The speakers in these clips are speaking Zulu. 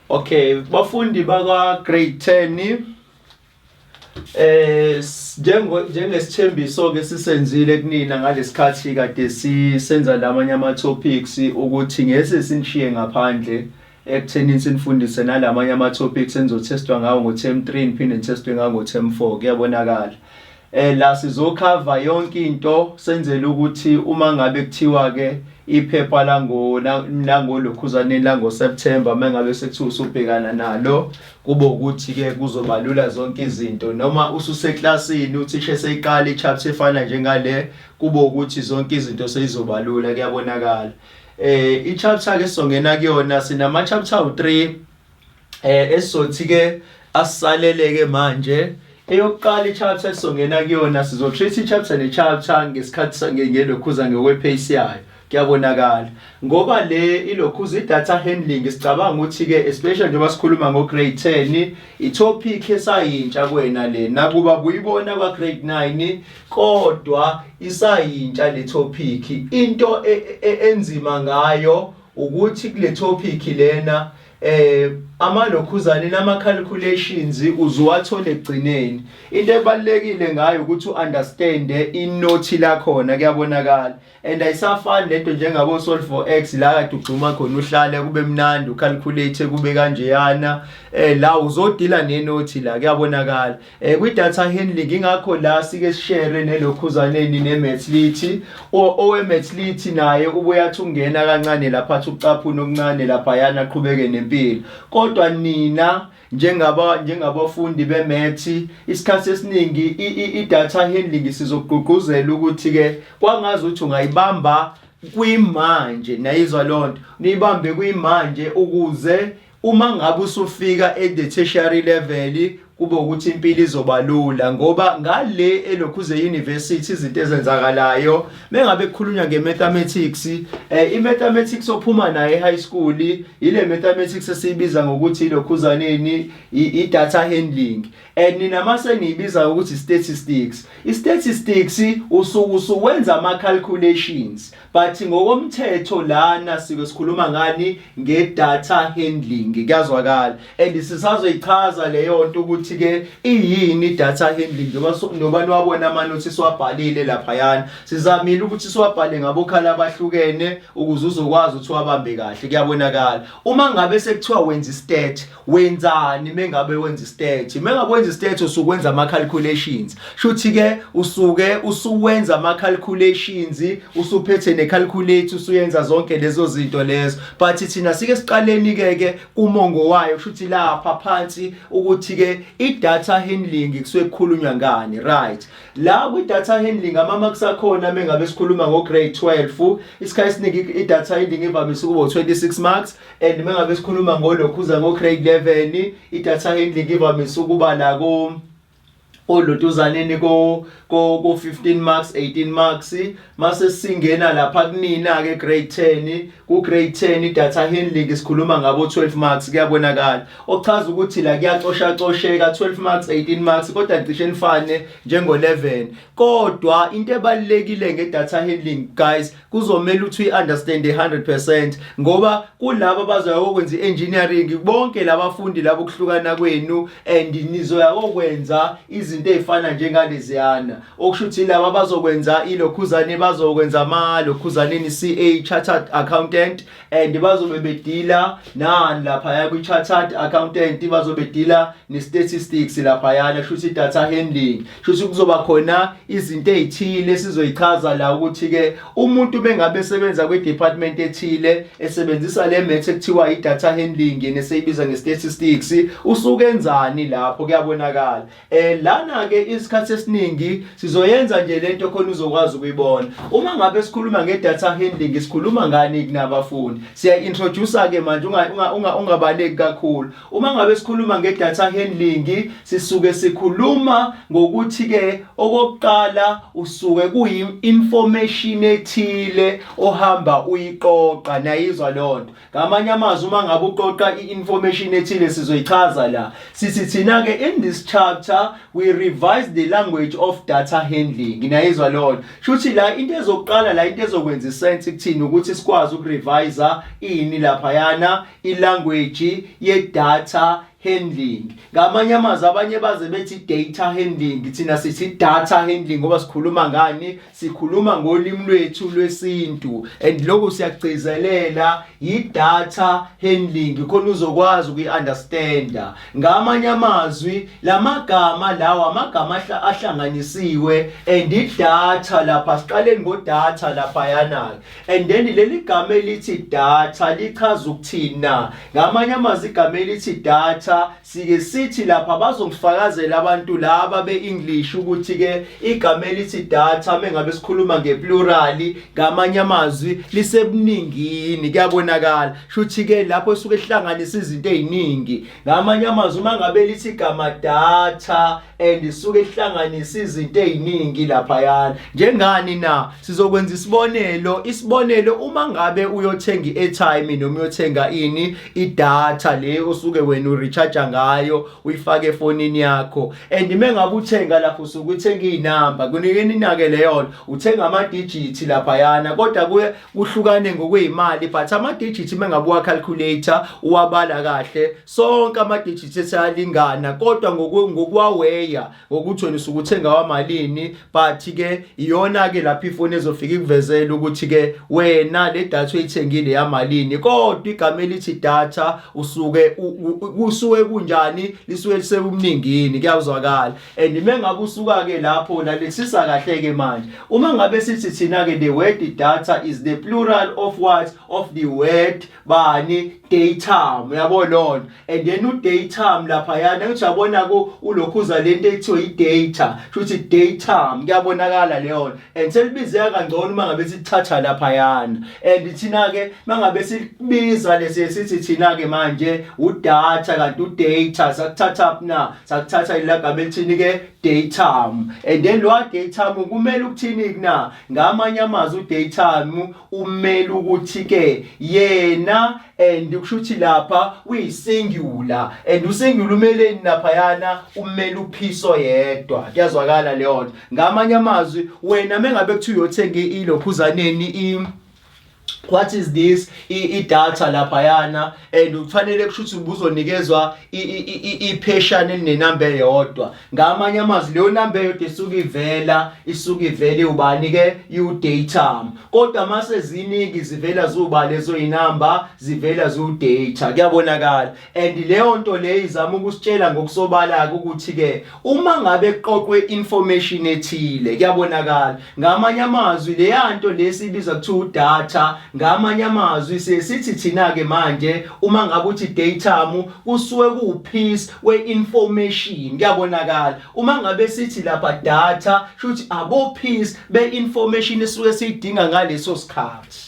Okay, bafundi bakwa grade 10 njengesithembiso ke sisenzile kunina ngalesikhathi kade sisenza lamanye ama topics ukuthi ngese sinishiye ngaphandle ekuthenini sinifundise nalamanye ama topics enizotestwa ngawo ngo-term 3 niphinde nitestwe ngawo ngo-term 4 kuyabonakala. La sizokhava yonke into senzele ukuthi uma ngabe kuthiwa ke iphepha langolokhuzaneni langoSeptember mangabe sekuthiwa usubhekana nalo kube ukuthi ke kuzobalula zonke izinto noma ususeklasini uthisha eseyiqala ichapter efana njengale kube ukuthi zonke izinto seyizobalula kuyabonakala. Ichapter ke songena kuyona sinama chapter 3 esizothi ke asisaleleke manje. Eyokuqala ichapter esongena kuyona sizotreat ichapter nechapter ngesikhathi ngelokhuza ngokwepace yayo kuyabonakala ngoba le ilokhuza idata handling sicabanga ukuthi ke especially njengoba sikhuluma ngo-grade 10 itopic esayintsha kuwena le nakuba buyibona kwa grade 9 kodwa isayintsha le topic into enzima ngayo ukuthi kule topic lena amalokhuzane nama calculations uzuwathole egcineni. Into ebalekile ngayo ukuthi uunderstand inothi la khona kuyabonakala and ayisafani lento njengabo solve for x la kade ugcuma khona uhlale kube mnandi ucalculate kube kanjeyana la uzodila nenothi la kuyabonakala. Kwi data handling ingakho la sike share nelokhuzaneni neMathlit oweMathlit naye ubuyathi ungena kancane lapha ucaphuna okuncane lapha yana aqhubeke nempilo. Kodwa nina njengabafundi bemathi isikhathi esiningi idata handling sizogqugquzela ukuthi ke kwangazi ukuthi ungayibamba kwimanje nayizwa lonto niyibambe kwimanje ukuze uma ngabe usufika at the tertiary level kube ukuthi impilo izobalula ngoba ngale elokhuze university izinto ezenzakalayo mengabe kukhulunywa ngemathematics imathematics ophuma naye high school ile mathematics esibiza ngokuthi ilokhuzaneni idata handling and nina mase niyibiza ukuthi statistics. Statistics usuwenza ama calculations but ngokomthetho lana sike sikhuluma ngani ngedata handling kuyazwakala and sisazoyichaza leyo nto ukuthi ke iyini data handling njengoba niwabona amanothi siwabhalile lapha yana sizamile ukuthi siwabhale ngabokhala abahlukene ukuze uzokwazi ukuthi wabambe kahle kuyabonakala. Uma ngabe sekuthiwa wenza istat wenzani mengabe wenza istat mengabe wenza istat usukwenza ama calculations shuthi ke usuwenza ama calculations usuphethe ne calculate usuyenza zonke lezo zinto lezo but thina sike siqaleni ke umongo wayo shuthi lapha phansi ukuthi ke idata handling kusuke kukhulunywa ngani right la kwi data handling ama marks akhona mengabe sikhuluma ngo grade 12 isikhathi esiningi idata handling ivamise ukuba 26 marks and mengabe sikhuluma ngolokhuza ngo grade 11 idata handling ivamise ukuba la olotuzaneni ko 15 marks 18 marks mase singena lapha kunina ke grade 10 ku grade 10 idata handling sikhuluma ngabo 12 marks kuyabonakala ochaza ukuthi la kuyaxosheka 12 marks 18 marks kodwa cishe nifane njengo 11 kodwa into ebalekile ngedata handling guys kuzomela ukuthi uunderstand 100% ngoba kulabo abazoyokwenza engineering bonke labafundi labo kuhlukana kwenu and nizoya okwenza izinto ezifana njengaleziyana okushuthi laba bazokwenza ilokhuzane bazokwenza lokhuzaneni CA chartered accountant and bazobe bedila nani lapha ya ku chartered accountant bazobe bedila ne statistics lapha yana shuthi data handling shuthi kuzoba khona izinto ezithile sizoyichaza la ukuthi ke umuntu bengabe sebenza kwe department ethile esebenzisa le math ekuthiwa idata handling neseyibiza nge-statistics usukenzani lapho kuyabonakala. Lana ke isikhathi esiningi sizoyenza nje lento khona uzokwazi ukuyibona. Uma ngabe sikhuluma ngedata handling sikhuluma ngani kunabafundi siya introduce ke manje ungabaleki kakhulu. Uma ngabe sikhuluma ngedata handling sisuke sikhuluma ngokuthi ke okokuqala usuke kuyi-information ethile ohamba uyiqoqa nayizwa lonto. Ngamanye amazwi uma ngabe uqoqa i-information ethile sizoyichaza la sithi thina ke in this chapter we revise the language of data handling. Ngiyayizwa lona. Shuthi la into ezokuqala la into ezokwenza isense kuthini ukuthi sikwazi ukurevise ini lapha yana ilanguage ye data handling. Ngamanye amazwi abanye baze bethi data handling, thina sithi data handling ngoba sikhuluma ngani? Sikhuluma ngolimi lwethu lwesintu, and lokho siyagcizelela i-data handling khona uzokwazi ukuyi-understanda. Ngamanye amazwi lamagama lawa amagama ahlanganisiwe and i-data lapha siqaleni ngo-data lapha yana, and then leli gama elithi data lichaza ukuthina. Ngamanye amazwi igama elithi data sike sithi lapha bazongifakazela abantu laba be-English ukuthi ke igama elithi data mengabe sikhuluma ngeplural ngamanye amazwi lisebuningini, kuyabonakala. Shuthi ke lapho suke ehlanganisa izinto eziningi. Ngamanye amazwi mangabe lithi igama data and suke ehlanganisa izinto eziningi lapha yana. Njengani na sizokwenza isibonelo uma ngabe uyothenga i-airtime noma uyothenga i-data le osuke wena recharge ngayo uyifake efonini yakho, and mengabe uthenga lapho usuke uthenga izinamba kunikeni inake leyo uthenga ama digits lapha yana, kodwa kuhlukane ngokwezimali, but ama digits mengabe uwa calculator uwabala kahle sonke ama digits esayalingana, kodwa ngokwaweya ngokuthi wena usuke uthenga wamalini, but ke iyona ke lapha ifoni ezofika ikuvezela ukuthi ke wena le data uyithengile yamalini, kodwa igama elithi data usuke kunjani lisuke lisebumningini, kuyazwakala. And mengabe usuka ke lapho lalesisa kahle ke manje uma ngabe sithi thina ke the word data is the plural of what? Of the word bani? Datum. Uyabo lona. And then datum lapha yana uyabona ulokhuza lento ethiwa i-data, futhi datum kuyabonakala leyo, and selibizeka kangcono uma ngabe sithatha lapha yana. And thina ke mangabe sibiza sithi thina ke manje udata kanti udata sakuthatha na sakuthatha ilagama elithini ke datum, and then lo datum kumele ukuthini na ngamanye amazwi udatum umele ukuthi ke yena, and kushuthi lapha uyisingular, and usingular umele lapha yana umele uphiso yedwa, kuyazwakala leyo nto. Ngamanye amazwi wena mengabe kuthiwa uyothenga ilokhuzaneni what is this i-data lapha yana, and ufanele kushuthi ubuzonikezwa i-patient elinenamba eyodwa. Ngamanye amazwi leyo namba eyodwa isuke ivele ubani ke u-datum, kodwa mase ziningi zivela zuba lezo inamba zivela zu-data, kuyabonakala. And leyo nto leyo izama ukusitshela ngokusobala ukuthi ke uma ngabe kuqoqwe information ethile, kuyabonakala. Ngamanye amazwi leyanto lesibiza kuthiwa udata, ngamanye amazwi sithi thina ke manje uma ngabe uthi datum kusuke kupiece we-information, kuyabonakala. Uma ngabe sithi lapha data shuthi abo piece be-information esuke siyidinga ngaleso sikhathi.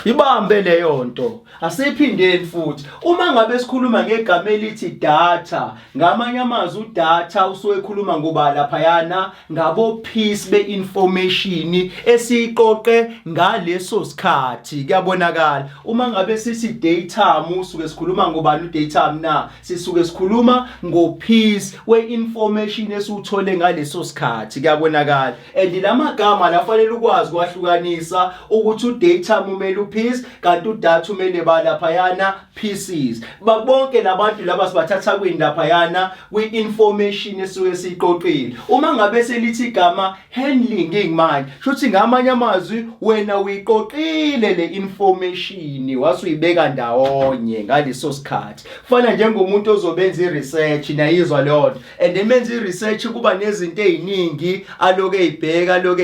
Ibambe leyo nto asiphindeni futhi uma ngabe sikhuluma ngegama elithi data, ngamanye amazwi udata usuke ekhuluma ngoba lapha yana ngabo piece be-information esiqoqe ngaleso sikhathi, kuyabonakala. Uma ngabe sithi datum usuke sikhuluma ngobani udatum na sisuke sikhuluma ngopiece we-information esiuthole ngaleso sikhathi, kuyabonakala. And lamagama lafanele ukwazi kwahlukanisa ukuthi udatum umele piece kanti udata umele balapha yana pieces. Bonke labantu laba sibathatha kwindapha yana kwi-information esuke siqoqile. Uma ngabe selithi igama handling ngimanje shuthi ngamanye amazwi wena uyiqoqile le information wasuyibeka ndawonye ngaleso sikhathi. Kufana njengomuntu ozobenza i-research nayizwa lona, and emenza i-research kuba nezinto eziningi aloke eyibheka aloke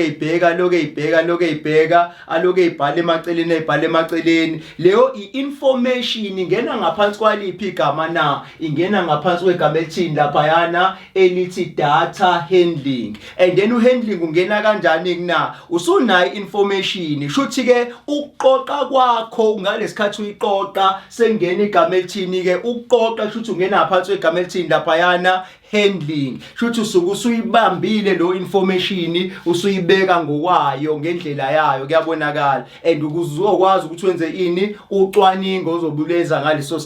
eyibhala emaceleni. Leyo i-information ingena ngaphansi kwaliphi igama na? Ingena ngaphansi kwegama elithini lapha yana elithi data handling. And then uhandling ungena kanjani na? Usunayo information shuthi ke ukuqoqa kwakho ngalesikhathi uyiqoqa sengena igama elithini ke ukuqoqa shuthi ungena ngaphansi kwegama elithini lapha yana handling. Shuthi usuke usuyibambile lo information usuyibeka ngokwayo ngendlela yayo, kuyabonakala. And ukuzokwazi ukuthi wenze ini ucwaningo ozobuleza ngaleso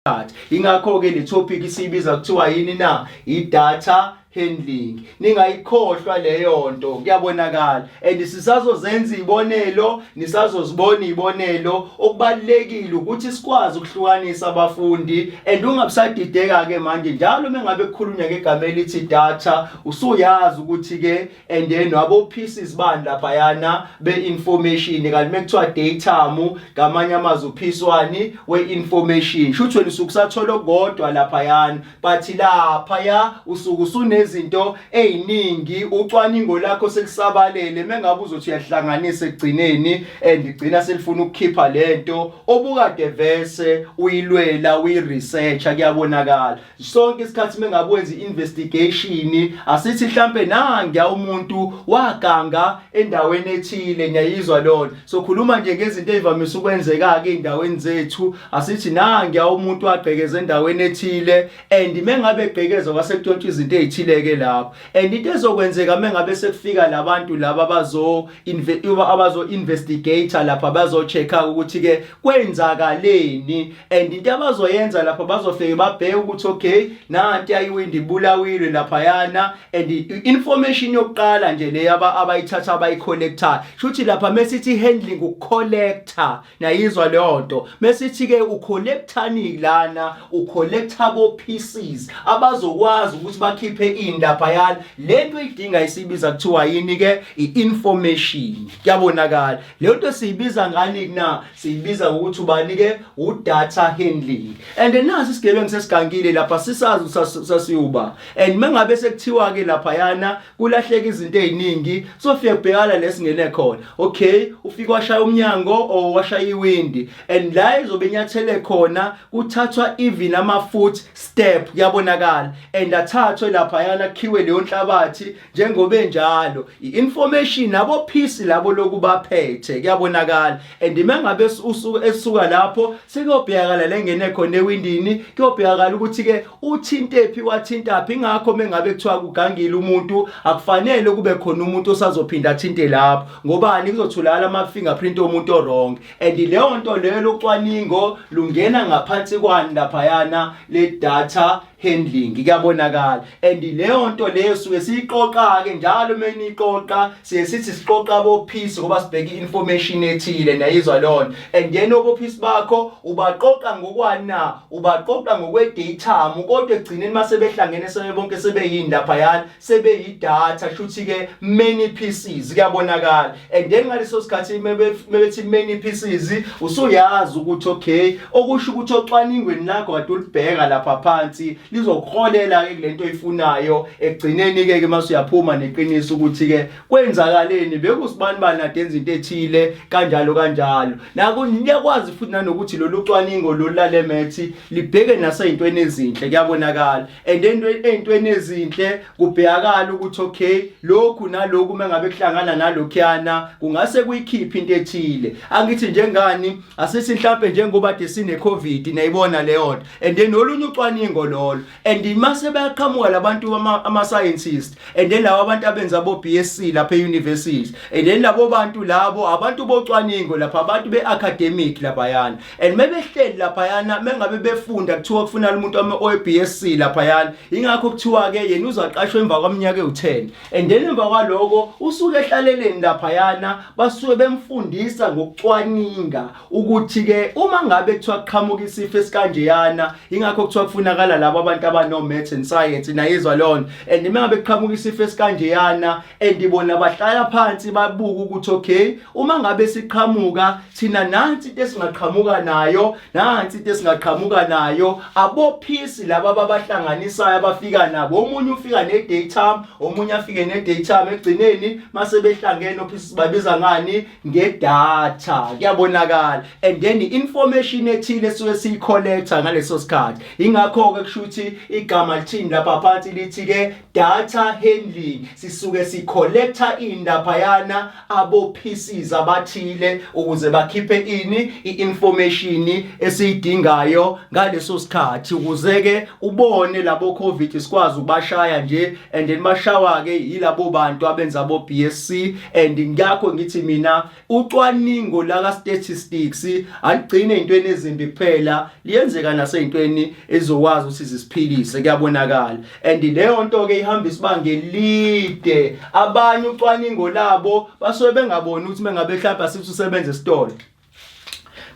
ingakho-ke le topic isibiza kuthiwa yini na, i-data handling. Ningayikhohlwa leyo nto, kuyabonakala. And sisazozenza izibonelo, nisazozibona izibonelo. Okubalekile ukuthi sikwazi ukuhlukanisa abafundi and ungabisadideka ke manje njalo mengabe kukhulunywa ngegama elithi data usuyazi ukuthi ke and then wabo pieces bani lapha yana be-information kanti mekuthiwa datamu ngamanye amazwi uphiswani we-information. Shuthi wena usukusathola kodwa lapha yana but lapha ya usuku izinto eziningi ucwaningo lakho sekusabalele mengabe uzothi uyahlanganisa ekugcineni and igcina selifuna ukukhipha lento obukade vese uyilwela uyiresearcha. Kuyabonakala sonke isikhathi mengabe wenza investigation asithi mhlambe nangiya umuntu waganga endaweni ethile, ngiyayizwa lona. So khuluma nje ngezinto ezivamise ukwenzeka ke endaweni zethu, asithi nangiya umuntu wagqekeza endaweni ethile and mengabe egqekeza kwasekuthontshwa izinto ezithile ke lapho and into ezokwenzeka mengabe sekufika labantu laba abazo investigator lapha bazo checka ukuthi ke kwenzakaleni and into abazoyenza lapha bazofike babheke ukuthi okay nanti ayiwindi bulawile lapha yana and information yokuqala nje le abayithatha abayicollector. Shuthi lapha mesithi handling ukucollector, nayizwa leyo nto. Mesithi ke ucollectani lana ucollector bo pieces abazokwazi ukuthi bakhiphe indaba yana lento idinga isibiza kuthiwa yini ke i-information. Kuyabonakala leyo nto siyibiza ngani na, siyibiza ukuthi ubani ke u-data handling. And nasi isigebengu sesigangile lapha sisazi sasiyuba and mengabe sekuthiwa ke lapha yana kulahleka izinto eziningi sofika kubhekala lesingene khona. Okay, ufika washaya umnyango or washaya iwindi and la izobe nyathele khona kuthathwa even ama foot step. Kuyabonakala and athathwe lapha yana khiwe leyo nhlabathi njengobe njalo i-information abo piece labo lokubaphethe. Kuyabonakala and mengabe esuka lapho sekuyobhekala lengene khona ewindini, kuyobhekala ukuthi ke uthintephi wathintaphi. Ingakho mengabe kuthiwa kugangile umuntu akufanele kube khona umuntu osazophinda athinte lapho, ngobani kuzotholakala ama fingerprint omuntu wrong and leyo nto leyo locwaningo lungena ngaphansi kwani lapha yana le data handling. Kuyabonakala and leyo nto leyo suke siyiqoqa ke njalo meniqoqa sithi siqoqa abo piece ngoba sibheke information ethile, nayizwa lona and then obo piece bakho ubaqoqa ngokwana, ubaqoqa ngokwe data kodwa egcineni mase behlangene sebe bonke sebeyini lapha yana sebeyidata. Shuthi ke many pieces. Kuyabonakala and then ngaleso sikhathi mebethi many pieces usuyazi ukuthi okay okusho ukuthi ocwaningweni lakho kade ulibheka lapha phansi lizokholela ke lento oyifunayo egcineni ke mase uyaphuma neqiniso ukuthi ke kwenzakaleni bekusibani bani adenza into ethile kanjalo kanjalo. Naku niyakwazi futhi nanokuthi lolu cwaningo lolale methi libheke naseyintweni ezinhle. Kuyabonakala and entweni ezinhle kubhekakala ukuthi okay lokhu nalokhu mengabe kuhlangana nalokhuyana kungase kuyikhipha into ethile. Angithi njengani asithi mhlambe njengoba desine covid nayibona leyo nto and then olunye ucwaningo lolo and mase bayaqhamuka labantu ama scientists and then labo abantu abenza bo BSc lapha e-university and then labo bantu labo abantu bocwaningo lapha abantu be-academic lapha yana and mebehleli lapha yana mengabe befunda kuthiwa kufuna umuntu owe-BSc lapha yana. Ingakho kuthiwa ke yena uzaqashwa emva kwaminyaka ewu10 and then emva kwaloko usuke ehlaleleni lapha yana basuke bemfundisa ngokucwaninga ukuthi ke uma ngabe kuthiwa kuqhamuka isifo esikanje yana. Ingakho kuthiwa kufunakala labo abantu abano maths and science, nayizwa lona and mengabe kuqhamuka isifo esikanje yana and ibona bahlala phansi babuka ukuthi okay uma ngabe siqhamuka thina nansi into esingaqhamuka nayo, nansi into esingaqhamuka nayo. Abo piece laba abahlanganisayo abafika nabo, omunye ufika ne-data omunye afike ne-data egcineni mase behlangene opieces babiza ngani ngedata. Kuyabonakala and then information ethile suke siyicollector ngaleso sikhathi. Ingakho ke kushuthi ukuthi igama lithini lapha phansi lithi ke data handling. Sisuke sicollecta indaphayana abo PCs abathile ukuze bakhiphe ini i-information esiyidingayo ngaleso sikhathi ukuze ke ubone labo COVID sikwazi ukubashaya nje and then bashawa ke yilabo bantu abenza abo BSc. And ngakho ngithi mina ucwaningo la statistics aligcine intweni ezimbi kuphela, liyenzeka naseyintweni ezokwazi ukuthi zisiphilise, kuyabonakala. And leyo nto ke ihamba isibanga elide. Abanye ucwaningo labo basuke bengaboni ukuthi mengabe mhlawumbe asithi usebenza esitolo,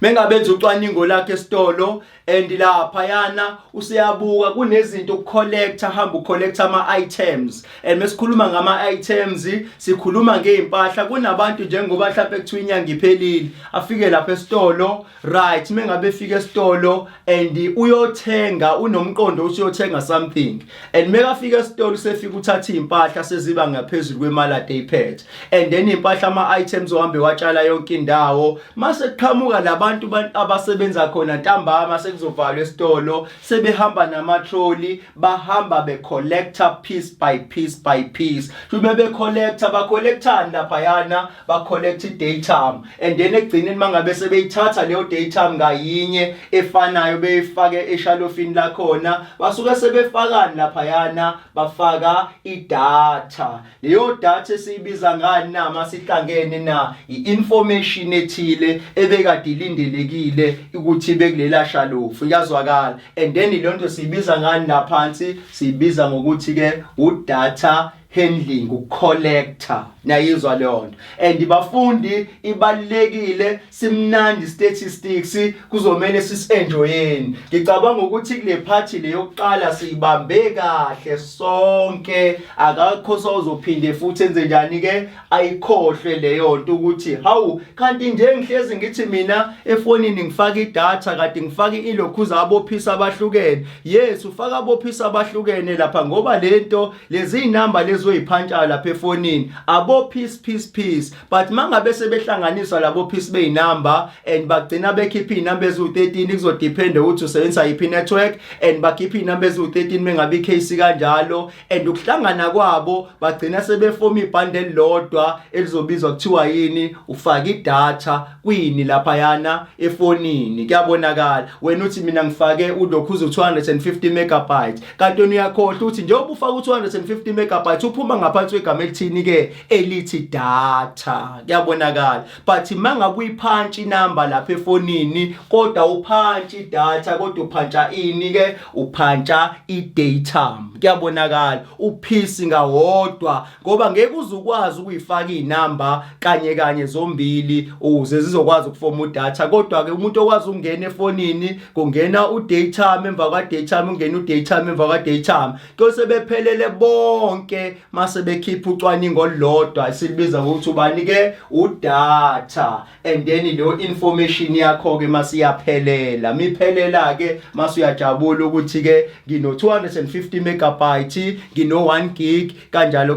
mengabenza ucwaningo lakhe esitolo and laphayana usiyabuka kunezinto ukucollecta, hamba ucollecta ama-items. And mesikhuluma ngama-items sikhuluma ngey'mpahla. Kunabantu njengoba mhlawumbe kuthiwa inyanga iphelile afike lapha esitolo, right, mengabe efika esitolo and uyothenga, unomqondo ukuthi uyothenga something, and mekafika esitolo usefika uthatha iy'mpahla seziba ngaphezulu kwemali ade iphethe, and then iy'mpahla ama-items ohambe watshala yonke indawo. Mase kuqhamuka labantu abasebenza khona ntambama sekuzovalwa esitolo, sebehamba namatroli, bahamba becollecta piece by piece by piece. Uma becollecta bacollectani laphayana, bacollecta i-datum, and then ekugcineni mangabe sebeyithatha leyo datum ngayinye efanayo beyifake eshalofini lakhona, basuke sebefakani laphayana, bafaka idata. Leyo data esiyibiza ngani na masihlangene na i-information ethile ebekade ilindelekile ukuthi ibe kulela shalofu, iyazwakala. And then ilonto siyibiza ngani naphansi, siyibiza ngokuthi ke udata handling, ucollector. Nayizwa leyo nto. And bafundi ibalekile, simnandi statistics kuzomela sisi-enjoyeni. Ngicabanga ukuthi kule party le yokuqala siyibambe kahle sonke, akakho sozophinde futhi enze njani ke ayikhohlwe leyo nto ukuthi hawu kanti nje ngihlezi ngithi mina efonini ngifaka idata kade ngifaka ilokhuza abophisa abahlukene. Yes, ufaka abophisa abahlukene lapha ngoba lento lezi inamba lezo oyiphantsha lapha efonini abo piece, but mangabe sebehlanganisa labo piece beyinamba and bagcina bekhipha inamba ezu13 kuzodepende ukuthi usebenzisa iphi network, and bakhipha inamba ezu13 mengabe icase kanjalo, and ukuhlangana kwabo bagcina sebefoma ibundle lodwa elizobizwa kuthiwa yini, ufaka idata kwini laphayana efonini. Kuyabonakala wena uthi mina ngifake ulokhuza 250 megabytes, kanti uyakhohlwa ukuthi njengoba ufaka u250 megabytes uphuma ngaphansi kwegama elithini ke elithi data. Kuyabonakala. But mangabe uyiphantshi inamba lapha efonini kodwa uphantshi data, kodwa uphantsha ini ke, uphantsha i-datum. Kuyabonakala uphisi ngawodwa ngoba ngeke uzukwazi ukuyifaka inamba kanye zombili ukuze zizokwazi ukufoma udata. Kodwa ke umuntu okwazi ukungena efonini kungena udatum, emva kwa-datum ungena udatum, emva kwa-datum kose bephelele bonke mase bekhipha ucwaningo lodwa silibiza ngokuthi ubani ke udata. And then leyo information yakho ke masiyaphelela, miphelela ke masuyajabula ukuthi ke ngino 250 megabytes, ngino 1 gig kanjalo.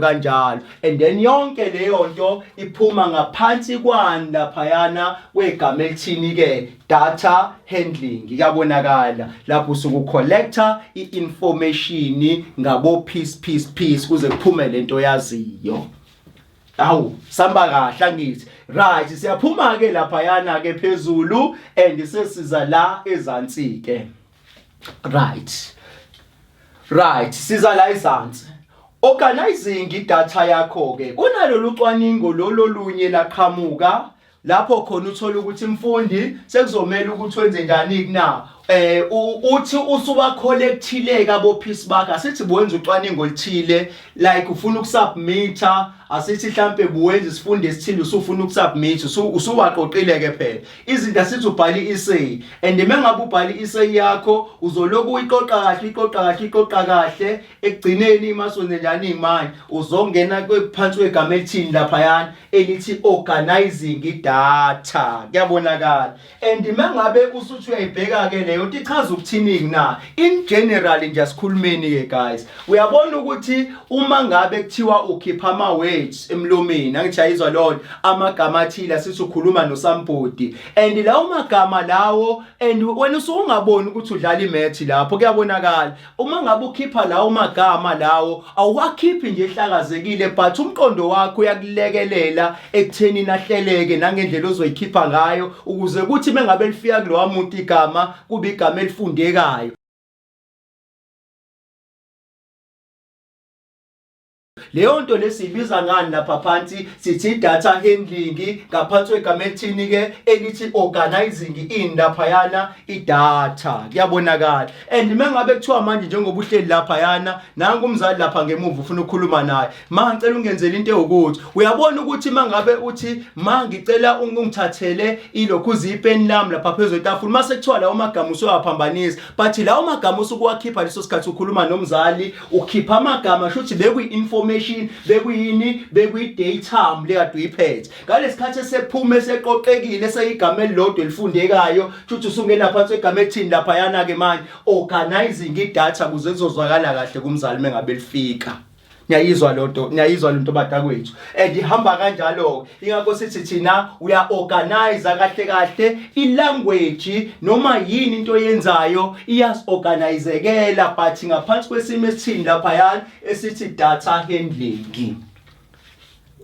And then yonke leyo nto iphuma ngaphansi kwani laphayana kwegama elithini ke data handling. Kuyabonakala lapho usukucollecta i-information ngabo piece kuze kuphume lento yaziyo. Awu samba kahle angithi. Right, siyaphuma ke laphayana ke phezulu and sesiza la ezantsi ke. Right, siza la ezantsi. Organizing idata yakho ke kunalolu cwaningo lolunye laqhamuka lapho khona uthola ukuthi mfundi sekuzomela ukuthi wenze njani na. Uthi usuba collectile abo piece bakhe, asithi buwenza ucwaningo lithile like ufuna ukusubmita, asithi mhlambe buwenza isifundo esithile usufuna ukusubmit, usuwaqoqile ke phela izinto asithi ubhali i-essay, and mengabe ubhali i-essay yakho uzoloku uyiqoqa kahle ekugcineni masonze njani imali uzongena kwephansi kwegama elithini laphayana elithi organizing idata. Kuyabonakala. And mengabe usuthi uyayibheka ke le leyo ichaza ukuthini na in general nje asikhulumeni ke guys. Uyabona ukuthi uma ngabe kuthiwa ukhipha ama words emlomeni angithi ayizwa lona amagama athile sithi ukhuluma no somebody and lawo magama lawo and wena usungaboni ukuthi udlala imath lapho kuyabonakala uma ngabe ukhipha lawo magama lawo awuwakhiphi nje ehlakazekile but umqondo wakho uyakulekelela ekutheni nahleleke nangendlela ozoyikhipha ngayo ukuze kuthi mengabe lifika kulowa muntu igama kube igama elifundekayo. Leyo nto lesibiza ngani lapha phansi sithi data handling ngaphansi kwegama elithini ke elithi organizing in lapha yana idata kuyabonakala and mengabe kuthiwa manje njengoba uhleli lapha yana nangu umzali lapha ngemuva ufuna ukukhuluma naye ngicela ungenzele into ukuthi uyabona ukuthi mangabe uthi ngicela ungithathele ilokhu uzipeni lami lapha phezulu etafula mase kuthiwa lawo magama usuyaphambanisa but lawo magama usukuwakhipha leso sikhathi ukhuluma nomzali ukhipha amagama shothi bekuyi information bekuyini bekuyi-datum lekade uyiphethe ngalesikhathi esephuma eseqoqekile eseyigama elilodwa elifundekayo futhi usungena phansi kwegama elithini laphayana-ke manje organizing idata kuze kuzozwakala kahle kumzali mengabe lifika. Ngiyayizwa lonto batakwethu and ihamba kanjalo ingakho sithi thina uya-organize kahle ilanguage noma yini into oyenzayo iyas-organizekela but ngaphansi kwesimo esithini laphayana esithi data handling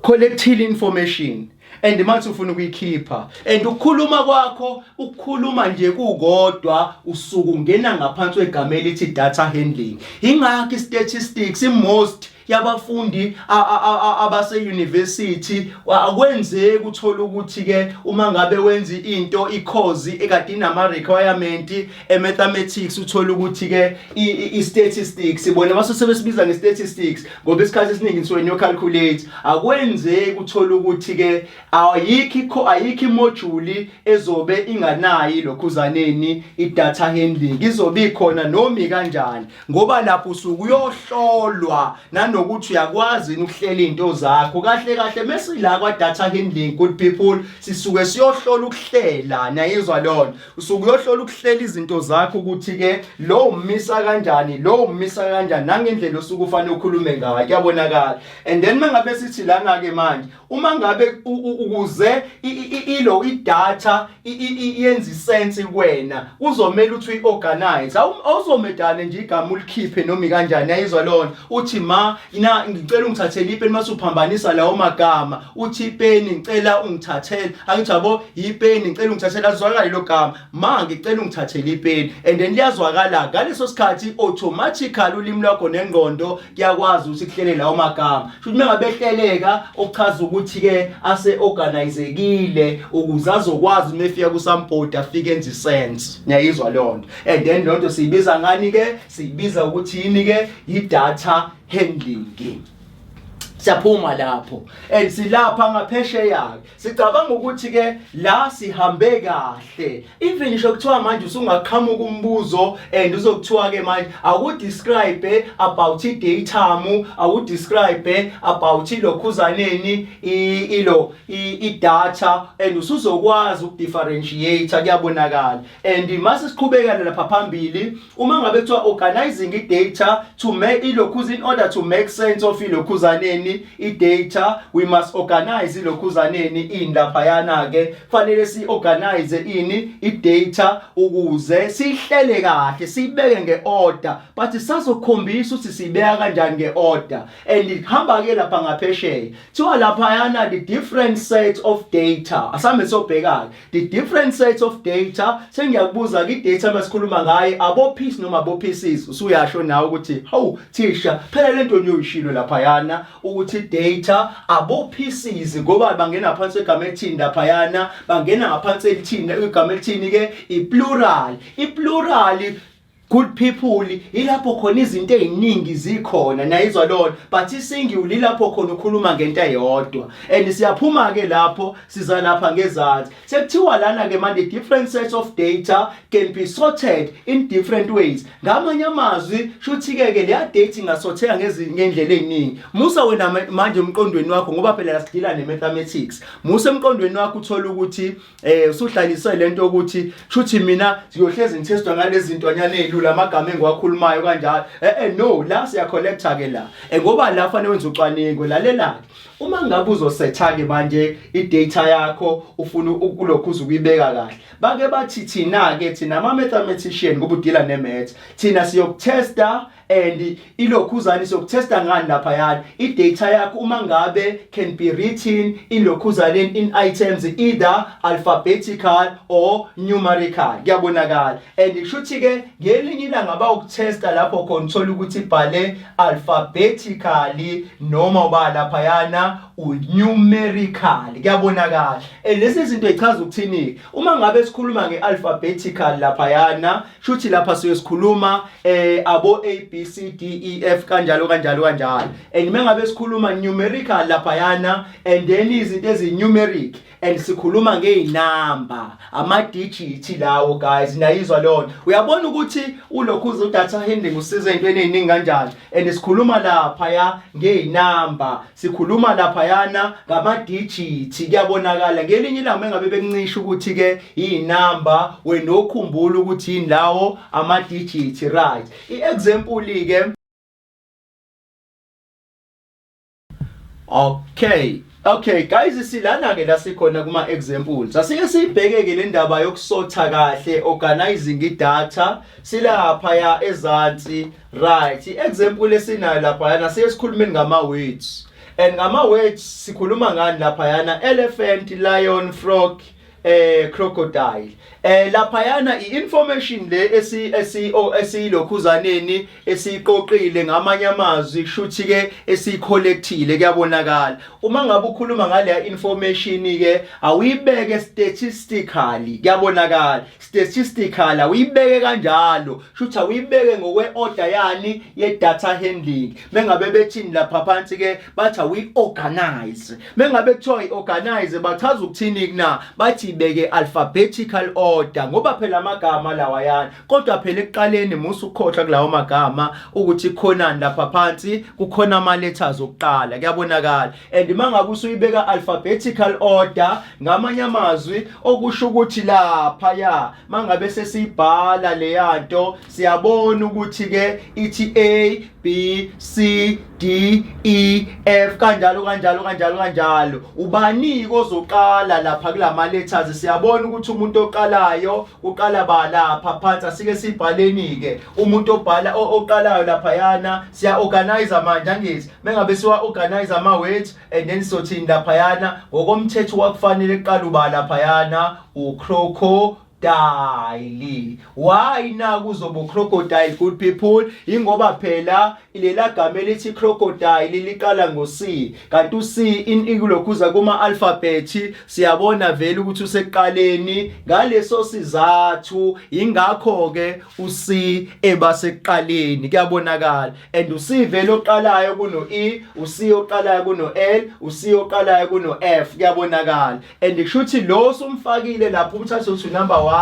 collecting information and manje ufuna ukuyikhipha and ukukhuluma kwakho ukukhuluma nje kukodwa usuku ungena ngaphansi kwegama elithi data handling. Ingakho statistics most yabafundi abase university akwenzeki uthola ukuthi ke uma ngabe wenza into i-course ekade inama requirement e-mathematics uthola ukuthi ke i-statistics ibona basebesibiza nge-statistics ngoba isikhathi esiningi nisuke nyo calculate akwenzeki uthola ukuthi ke ayikho module ezobe inganayi lokhuzaneni i-data handling izobe ikhona noma kanjani ngoba lapho usuku uyohlolwa nokuthi uyakwazi ukuhlela into zakho kahle mesila kwa data handling good people sisuke siyohlola ukuhlela nayizwa lona usuke uyohlola ukuhlela izinto zakho ukuthi ke lo ummisa kanjani nangendlela osuke ufanele ukhulume ngayo kuyabonakala and then mangabe sithi lana ke manje uma ngabe ukuze idata yenza sense kuwena uzomela uthi uyiorganize awuzomedane nje igama ulikhiphe noma kanjani yayizwa lona uthi ngicela ungithathele ipeni mase uphambanisa lawo magama uthi ipeni ngicela ungithathele angithi yabo ipeni ngicela ungithathele azwakala lo gama ngicela ungithathele ipeni and then liyazwakala ngaleso sikhathi automatically ulimi lwakho nengqondo kuyakwazi ukuthi kuhlele lawo magama futhi mengabehleleka okuchaza ukuthi ke ase organizekile ukuze azokwazi mefika kuSampoti afike enze sense ngiyayizwa lonto and then lonto siyibiza ngani ke siyibiza ukuthi yini ke i-data handling. Siyaphuma lapho and silapha ngaphesheya sicabanga ukuthi ke la sihambe kahle even ngisho kuthiwa manje usungaqhamuka umbuzo and uzokuthiwa ke manje awudescribe about i-datum awudescribe about ilokhuzaneni i-data and usuzokwazi ukudifferentiate kuyabonakala and mase siqhubekana lapha phambili uma ngabe kuthiwa organizing i-data to make ilokhuza in order to make sense of ilokhuzaneni i-data we must organize ilokhuzaneni laphayana ke fanele si-organize i-data ukuze sihlele kahle siyibeke nge-order but sazokhombisa ukuthi siyibeka kanjani nge-order and ihamba ke lapha ngaphesheya thiwa laphayana the different sets of data asambe sobhekana the different sets of data sengiyakubuza ke i-data masikhuluma ngayo abo-piece noma abo-pieces usuyasho nawe ukuthi hawu thisha phela lento ngiyoyishilo laphayana ukuthi data abo-pieces ngoba bangena phansi kwegama elithini laphayana bangena ngaphansi elithini igama elithini ke i-plural Good people, ilapho khona izinto eziningi zikhona nayizwa lona, but isingular ilapho khona ukhuluma ngento eyodwa. And siyaphuma ke lapho siza lapha ngezansi. Sekuthiwa lana ke manje different sets of data can be sorted in different ways. Ngamanye amazwi shuthi ke leya data ingasorteka ngendlela eziningi. Musa wena manje emqondweni wakho ngoba phela sidila ne-mathematics. Musa emqondweni wakho uthola ukuthi usuhlaliswe lento ukuthi shuthi mina siyohlezi ngithestwa ngalezi zintonyana ezilula amagama engiwakhulumayo kanjalo. No, la siya collector ke la. Ngoba la fanele wenze ucwaningo lalela. Uma ngabe uzosetha ke manje idata yakho ufuna ukulokhu uzukuyibeka kahle. Bake bathi thina ke thina ama mathematician ngoba udila ne-math. Thina siyokutesta and ilokhuzani siyokutesta ngani lapha yana. Idata yakho uma ngabe can be written in lokhuzani in items either alphabetical or numerical. Kuyabonakala. And ishuthi ke ngelinye ilanga bawukutesta lapho khona uthola ukuthi ibhale alphabetically noma uba lapha yana numerical. Kuyabonakala. Lezi izinto echaza ukuthini uma ngabe sikhuluma ngealphabetical lapha yana shuthi lapha sikhuluma abo A B C D E F kanjalo kanjalo kanjalo. And mengabe sikhuluma numerical lapha yana and then izinto ezi-numeric and sikhuluma ngeinamba ama digits lawo guys nayizwa lona. Uyabona ukuthi ulokhuza udata handling usiza ezintweni eziningi kanjalo and sikhuluma lapha ya ngeinamba sikhuluma lapha yana ngama digits. Kuyabonakala ngelinye ilanga mengabe bekuncisha ukuthi ke inamba wena okhumbula ukuthi yini lawo ama digits, right? I-example ke Okay guys, silana ke la sikhona kuma examples. Asike sibheke ke le ndaba yokusotha kahle organizing idata silapha ya ezansi, right? I-example esinayo lapha yana sesikhulumeni ngama words. And ngama words sikhuluma ngani lapha yana elephant, lion, frog, crocodile. Lapha yana i-information le esilokhuzaneni esiqoqile ngamanye amazwi kushuthi ke esicollectile. Kuyabonakala uma ngabe ukhuluma ngale information ke awuyibeke statistically. Kuyabonakala statistically awuyibeke kanjalo shuthi awuyibeke ngokwe order yani ye data handling. Mengabe bethini lapha phansi ke bathi awi-organize. Mengabe kuthiwa i-organize bachaza ukuthini na bathi ibeke alphabetical order ngoba phela amagama lawa yana kodwa phela ekuqaleni musu ukhohlwa kulawo magama ukuthi khonani lapha phansi kukhona ama letters okuqala. Kuyabonakala and mangabe usuyibeka alphabetical order ngamanye amazwi okusho ukuthi lapha ya mangabe sesibhala le yanto siyabona ukuthi ke ithi A B C D E F kanjalo kanjalo kanjalo kanjalo. Ubani ozoqala lapha kulama letters siyabona ukuthi umuntu oqalayo uqala ba lapha phansi. Asike sibhaleni ke umuntu obhala oqalayo lapha yana siya organize manje angithi mengabe siwa organize ama words and then sothini lapha yana ngokomthetho wakufanele eqala uba lapha yana ucrocodile. Why na kuzoba crocodile good people? Ingoba phela ilela gama elithi crocodile liqala ngo C kanti uC inkulokhuza kuma alphabet siyabona vele ukuthi usekuqaleni ngaleso sizathu ingakho ke uC ebaseqaleni. Kuyabonakala and uC vele oqalayo kuno E, uC oqalayo kuno L, uC oqalayo kuno F. Kuyabonakala and kushuthi lo sumfakile lapho umthatha uthi number 1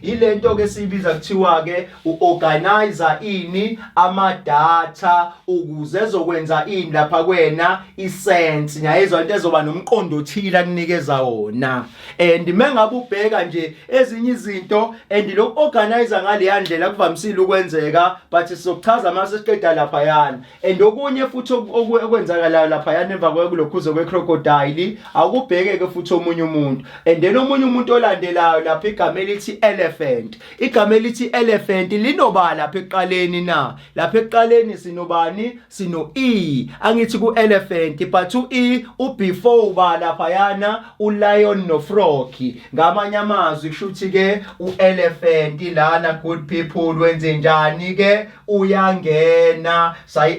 ilento ke sibiza kuthiwa ke uorganizer ini ama data ukuze ezokwenza ini lapha kwena isense nyayizwa into ezoba nomqondo othila kunikeza wona. And mengabe ubheka nje ezinye izinto and lo organizer ngale yandlela kuvamisile ukwenzeka but sizochaza mase siqeda lapha yana. And okunye futhi okwenzakala lapha yana emva kulokhuzo kwecrocodile akubheke ke futhi omunye umuntu and then omunye umuntu olandelayo lapha igama elithi elephant. Igama elithi elephant linoba lapha eqaleni na lapha eqaleni sinobani sino E angithi ku elephant but u E u before uba lapha yana u lion no frog. Ngamanye amazwi kushuthi ke u elephant lana good people wenze njani ke uyangena sayi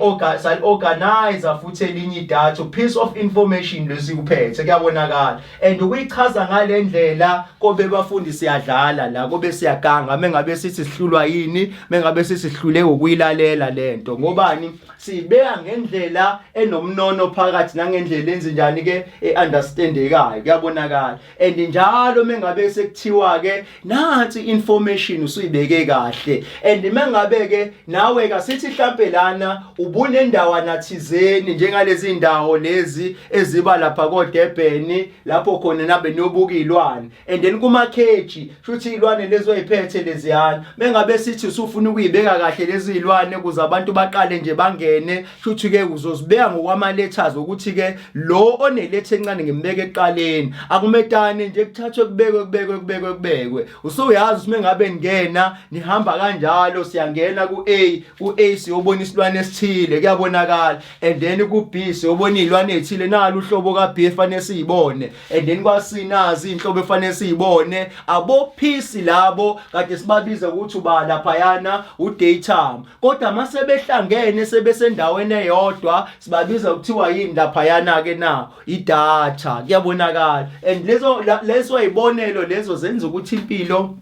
organizer futhi elinye idata piece of information lesikuphethe. Kuyabonakala and ukuyichaza ngale ndlela kobe bafundi siyadla siyadlala la kobe siyaganga mengabe sithi sihlulwa yini mengabe sithi sihlule ukuyilalela lento ngobani sibeka ngendlela enomnono phakathi nangendlela enze njani ke understandekayo kuyabonakala and njalo mengabe sekuthiwa ke nansi information usuyibeke kahle and mengabe ke nawe kasithi mhlambe lana ubunendawana thizeni njengalezi indawo lezi eziba lapha koDurban lapho khona nabe nobuka ilwane and then kuma cage futhi ilwane lezo oyiphethe leziyana mengabe sithi usufuna ukuyibeka kahle lezi ilwane kuze abantu baqale nje bangene futhi ke uzozibeka ngokwama letters ukuthi ke lo onelethe encane ngembeke eqaleni akumetane nje kuthathwe kubekwe usuyazi ukuthi mengabe ngena nihamba kanjalo siyangena ku A siyobona isilwane esithile kuyabonakala and then ku B siyobona izilwane ezithile nalo uhlobo ka B efanele siyibone and then kwasinazi inhlobo efanele siyibone abo phisi labo kade sibabiza ukuthi uba laphayana udatum kodwa mase behlangene sebesendaweni eyodwa sibabiza ukuthiwa yini laphayana ke na idata kuyabonakala and lezo ayibonelo lezo zenza ukuthi impilo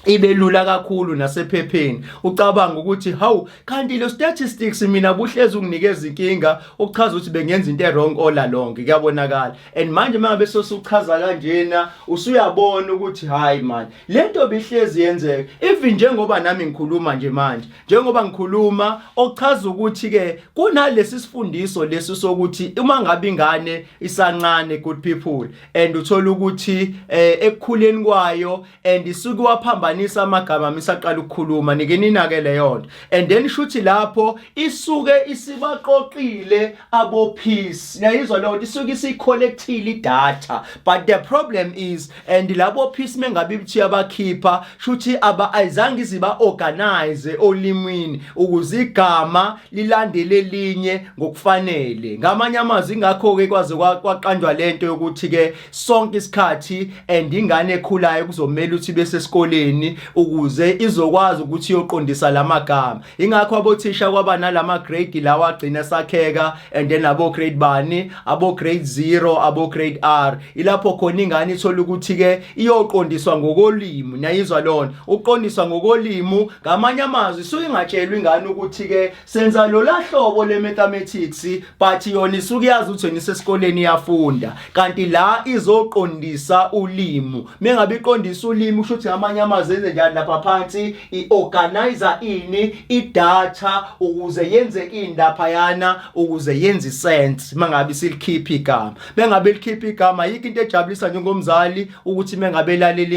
ibe lula kakhulu nasephepheni ucabanga ukuthi hawu kanti lo statistics mina buhlezi unginikeza inkinga ukuchaza ukuthi bengenza into wrong all along kuyabonakala and manje mangabe sosuchaza kanjena usuyabona ukuthi hayi man lento bihlezi yenzeka even njengoba nami ngikhuluma nje manje njengoba ngikhuluma okuchaza ukuthi ke kunalesi sifundiso lesi sokuthi uma ngabe ingane isancane good people and uthola ukuthi ekukhuleni kwayo and isuke waphamba amagama misaqala ukukhuluma nike leyo nto and then shuthi lapho isuke isibaqoqile abo peace niyayizwa leyo nto isuke isicollectile idata but the problem is and labo peace mengabe bithi abakhipha shuthi ayizange iziba organize olimini ukuze igama lilandele linye ngokufanele ngamanye amazwi ingakho ke kwaze kwaqanjwa lento yokuthi ke sonke isikhathi and ingane ekhulayo kuzomela ukuthi bese esikoleni ukuze izokwazi ukuthi iyoqondisa lamagama ingakho abothisha kwaba nalama grade lawa agcina sakheka and then abo grade bani abo grade 0 abo grade R ilapho khona ingane ithola ukuthi ke iyoqondiswa ngokolimo niyayizwa lona uqondiswa ngokolimo ngamanye amazwi isuke ingatshelwa ingane ukuthi ke senza lo lahlobo le mathematics but yona isuke yazi ukuthi nisesikoleni iyafunda kanti la izoqondisa ulimo mengabe iqondisa ulimo kusho ukuthi ngamanye amazwi njani lapha phansi iorganizer ini idata ukuze yenze ini lapha yana ukuze yenze sense mangabe silikhipha igama bengabe likhipha igama yiki into ejabulisa njengomzali ukuthi mengabe lalela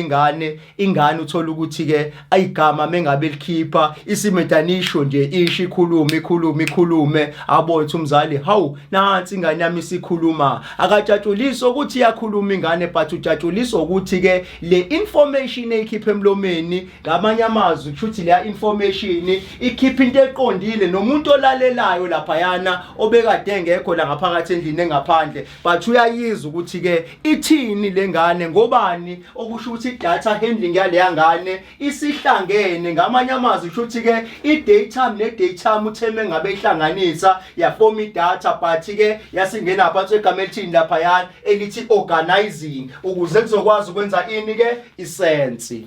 ingane uthola ukuthi ke ayigama mengabe likhipha isimetanisho nje ishi ikhulume abone ukuthi umzali hawu nansi ingane yami isikhuluma akatshatshuliswa ukuthi iyakhuluma ingane but utshatshuliswa ukuthi ke le information eyikhipha emlomeni ngamanye amazwi kushuthi leya information ikhipha into eqondile nomuntu olalelayo lapha yana obekade engekho la ngaphakathi endlini engaphandle but uyayizwa ukuthi ke ithini lengane ngobani okusho ukuthi data handling yale ngane isihlangene ngamanye amazwi kushuthi ke idatum nedatum utheme ngabe ihlanganisa yaform idata but ke yasingena phansi egama elithini lapha yana elithi organizing ukuze kuzokwazi ukwenza ini ke isense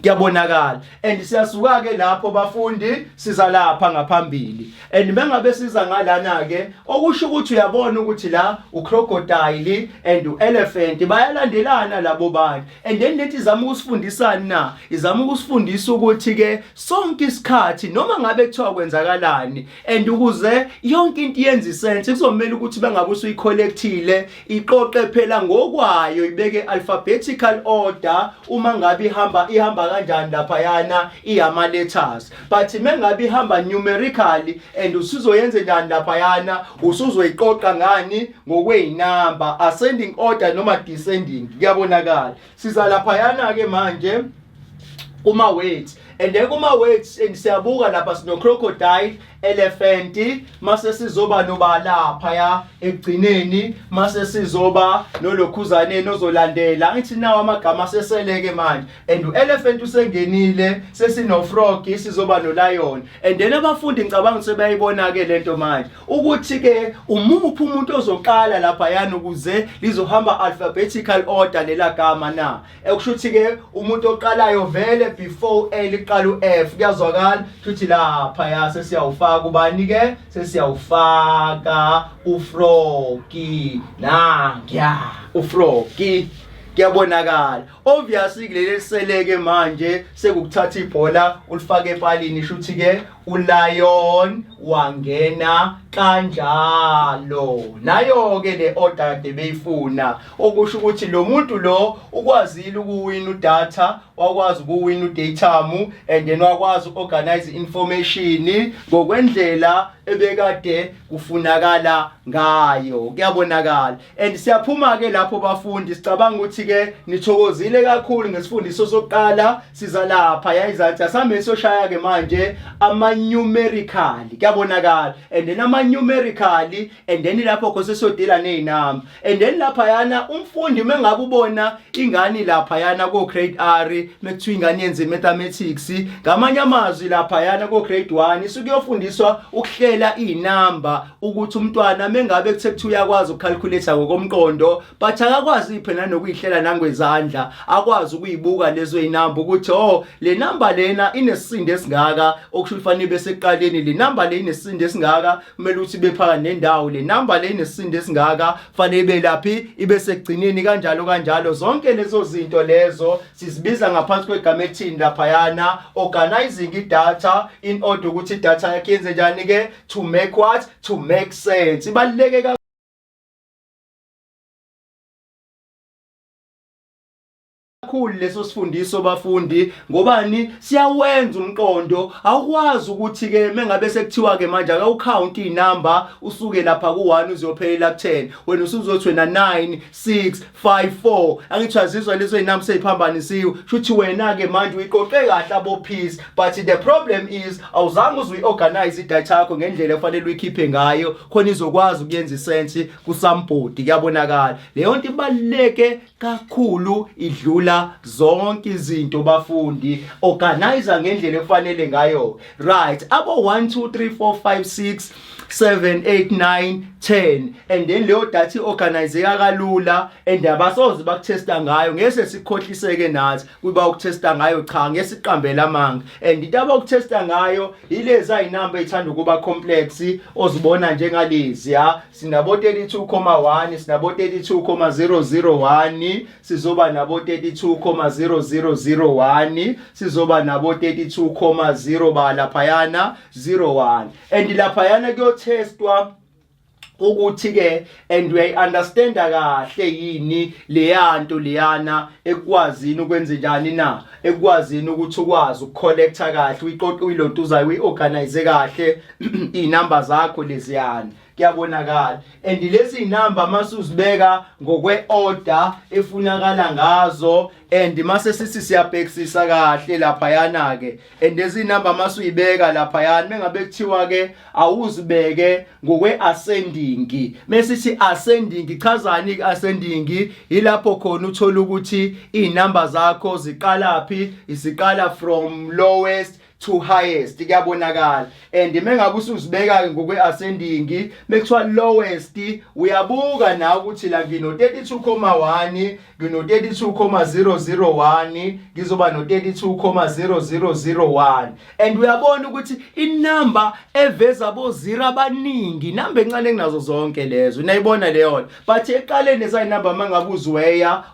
kuyabonakala and siyasuka ke lapho bafundi siza lapha ngaphambili and mengabe siza ngalana ke okusho ukuthi uyabona ukuthi la ucrocodile and uelephant bayalandelana labo bantu and then lethi izama ukusifundisana na izama ukusifundisa ukuthi ke sonke isikhathi noma ngabe kuthiwa kwenzakalani and ukuze yonke into yenze isense kuzomela ukuthi bengabe usuyicollectile iqoqe phela ngokwayo ibeke alphabetical order uma ngabe ihamba kanjani lapha yana iyama letters but mengabe ihamba numerically and usuzoyenza njani lapha yana usuzoyiqoqa ngani ngokweinumber ascending order noma descending kuyabonakala siza lapha yana ke manje kuma weights and then kuma weights siyabuka lapha sino crocodile, elephant, mase sizoba nobalapha ya ekugcineni, mase sizoba nolokhuzane nozolandela. Ngithi nawo amagama seseleke manje, and u-elephant usengenile, sesino frog, sizoba no lion. And then abafundi ngicabanga ukuthi bayibona ke lento manje ukuthi ke umuphi umuntu ozoqala lapha yana ukuze lizohamba alphabetical order lela gama na. Ekushuthi ke umuntu oqalayo vele before A liqala u-F, kuyazwakala ukuthi lapha ya sesiyawufaka ubani ke, sesiyawufaka ufrogi nangiya ufrogi. Kuyabonakala obviously kuleli seleke manje sekukuthatha ibhola ulifake epalini, shuthi ke uLion wangena kanjalo. Nayo ke le order kade beyifuna, okusho ukuthi lo muntu lo ukwazile ukuwina udata, wakwazi ukuwina udatum, and then wakwazi uorganize information ngokwendlela ebekade kufunakala ngayo. Kuyabonakala, and siyaphuma ke lapho bafundi sicabanga ukuthi ke nithokozile kakhulu ngesifundiso sokuqala siza lapha yayizathi asambe soshaya ke manje ama-numerical. Kuyabonakala, and then ama-numerical, and then lapho khose sodila nezinamba, and then lapha yana umfundi mengabe ubona ingane lapha yana ko grade R mekuthiwa ingane yenze mathematics, ngamanye amazwi lapha yana ko grade 1 isukuyofundiswa ukuhlela izinamba, ukuthi umntwana mengabe kuthe uyakwazi ukucalculate ngokomqondo but akakwazi phela nokuyihlela nangwezandla, akwazi ukuyibuka lezo zinamba ukuthi le number lena inesisindo esingaka, okusho kufanele bese eqaleni le number le inesisindo esingaka kumele ukuthi bephaka nendawo, le number le inesisindo esingaka fanele belaphi ibe sekugcineni kanjalo. Zonke lezo zinto lezo sizibiza ngaphansi kwegama ethini lapha yana organizing idata in order ukuthi idata yakhe yenze njani ke to make what, to make sense. Ibaluleke leso sifundiso bafundi, ngobani siyawenza umqondo. Awukwazi ukuthi ke mengabe sekuthiwa ke manje aka ucount inamba usuke lapha ku1 uzophelela ku10, wena usuzothi wena 9 6 5 4, angithwazizwa lezo zinamba seziphambanisiwe, shuthi wena ke manje uyiqoqe kahle abo peace, but the problem is awuzange uziorganize idata yakho ngendlela efanele uyikhiphe ngayo khona izokwazi ukuyenza isense kusambodi. Kuyabonakala leyo nto ibaluleke kakhulu, idlula zonke izinto bafundi. Organize ngendlela efanele ngayo, right? Abo 1 2 3 4 5 6 7 8 9 10, and then leyo data iorganizeka kalula, and abasoze bakutesta ngayo, ngese sikhohliseke nathi kuba ukutesta ngayo cha, ngesiqambela amanga. And into abakutesta ngayo ilezi ayinamba ezithanda ukuba complex ozibona njengalezi ya, sinabo 32,1, sinabo 32,001, sizoba nabo 32,0001, sizoba nabo 32,0 balaphayana 01, and laphayana kuyotestwa ukuthi ke and we understand kahle yini leyanto leyana ekwazini ukwenza njani na, ekwazini ukuthi ukwazi ukucollecta kahle, uyiqoqe uyilontuza uyiorganize kahle izinamba zakho leziyana. Kuyabonakala, and lezi number masuzibeka ngokwe order efunakala ngazo, and mase sithi siyabhekisisa kahle lapha yana ke, and lezi number masuyibeka lapha yana mengabe kuthiwa ke awuzibeke ngokwe ascending, mesithi ascending ichazani ascending, ilapho khona uthola ukuthi izinamba zakho ziqalaphi, isiqala from lowest to highest. Kuyabonakala, and mengabe usuzibeka ngokwe ascending mekuthiwa lowest uyabuka na ukuthi la ngino 32,1, ngino 32,001, ngizoba no 32,0001, and uyabona ukuthi inamba eveza bo 0 abaningi, inamba encane kunazo zonke lezo unayibona leyo, but eqaleni eza inamba mangabe uzweya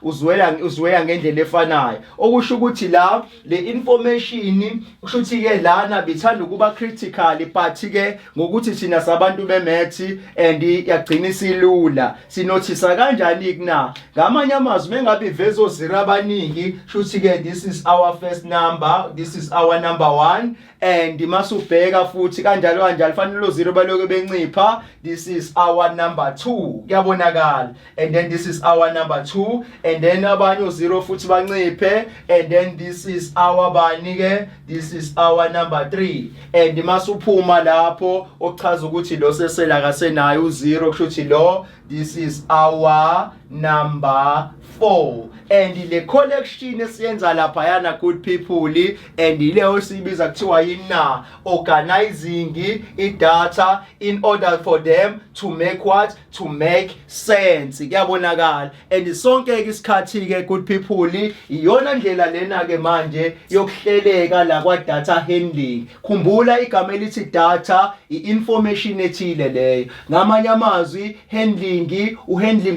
ngendlela efanayo, okusho ukuthi la le information kusho ukuthi futhi ke lana bithanda ukuba critical but ke ngokuthi thina sabantu bemethi and yagcina isilula sinothisa kanjani kuna ngamanye amazwi mengabe ivezo 0 abaningi shuthi ke this is our first number, this is our number 1 and masubheka futhi kanjalo fanele lo 0 baloke bencipha, this is our number 2 kuyabonakala, and then this is our number 2 and then abanye u0 futhi banciphe, and then this is our bani ke, this is our number 3 and masuphuma lapho ochaza ukuthi lo sesela kasenayo u0 kushuthi lo this is our number 4 and le collection esiyenza lapha yana good people and ileyo sibiza kuthiwa yina organizing data in order for them to make what, to make sense kuyabonakala. And sonke ke isikhathi ke good people iyona ndlela lena ke manje yokuhleleka la kwa data handling. Khumbula igama elithi data information ethile leyo, ngamanye amazwi handling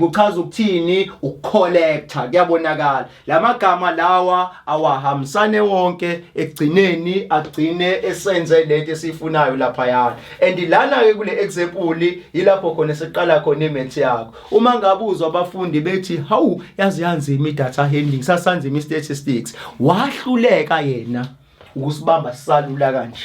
uchaza ukuthini, ucollector kuyabonakala. Lamagama lawa awahambisane wonke ekugcineni agcine esenze lento esifunayo lapha yana. And lana ke kule example ilapho khona seqala khona imath yakho. Uma ngabuzwa abafundi bethi hawu yazi yanzima idata handling, sasanzima istatistics, wahluleka yena ukusibamba sisalula kanje.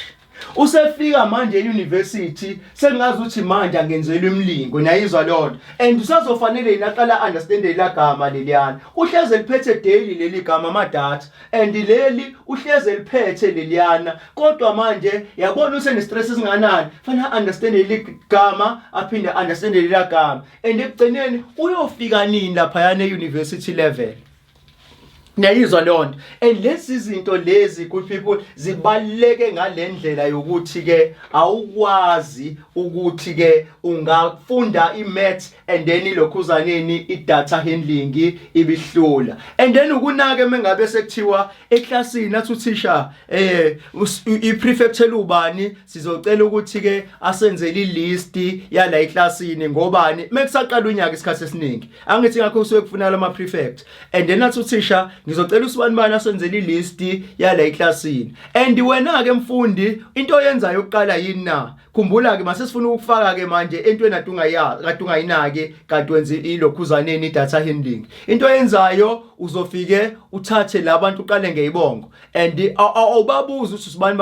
Usefika manje euniversity sengazi ukuthi manje angenzela imlingo, niyayizwa lonto, and usazofanele inaqala understand ilagama leliyana. Uhleze liphethe daily leli gama ama data and leli uhleze liphethe leliyana, kodwa manje yabona usene stress esinganani, fanele understand iligama aphinde understand lelagama, and ekugcineni uyofika nini lapha yana euniversity level. Niyayizwa lonto, and lezi zinto lezi good people zibaleke ngalendlela yokuthi ke awukwazi ukuthi ke ungafunda imath and then ilokhuzaneni idata handling ibihlula. And then ukunake mengabe sekuthiwa eklasini athi uthisha iprefect elubani sizocela ukuthi ke asenzele ilist yala eklasini ngobani mekusaqala unyaka isikhathi esiningi, angithi ngakho usuke kufunala ama prefect, and then athi uthisha ngizocela usibani asenzele ilist yala eklasini. And wena ke mfundi into oyenzayo ukuqala yini na? Khumbula ke masesifuna ukufaka ke manje entweni kade ungayinake kanti wenza ilokhuzaneni data handling. Into oyenzayo uzofike uthathe labantu uqale ngeyibongo and awubabuza ukuthi usibani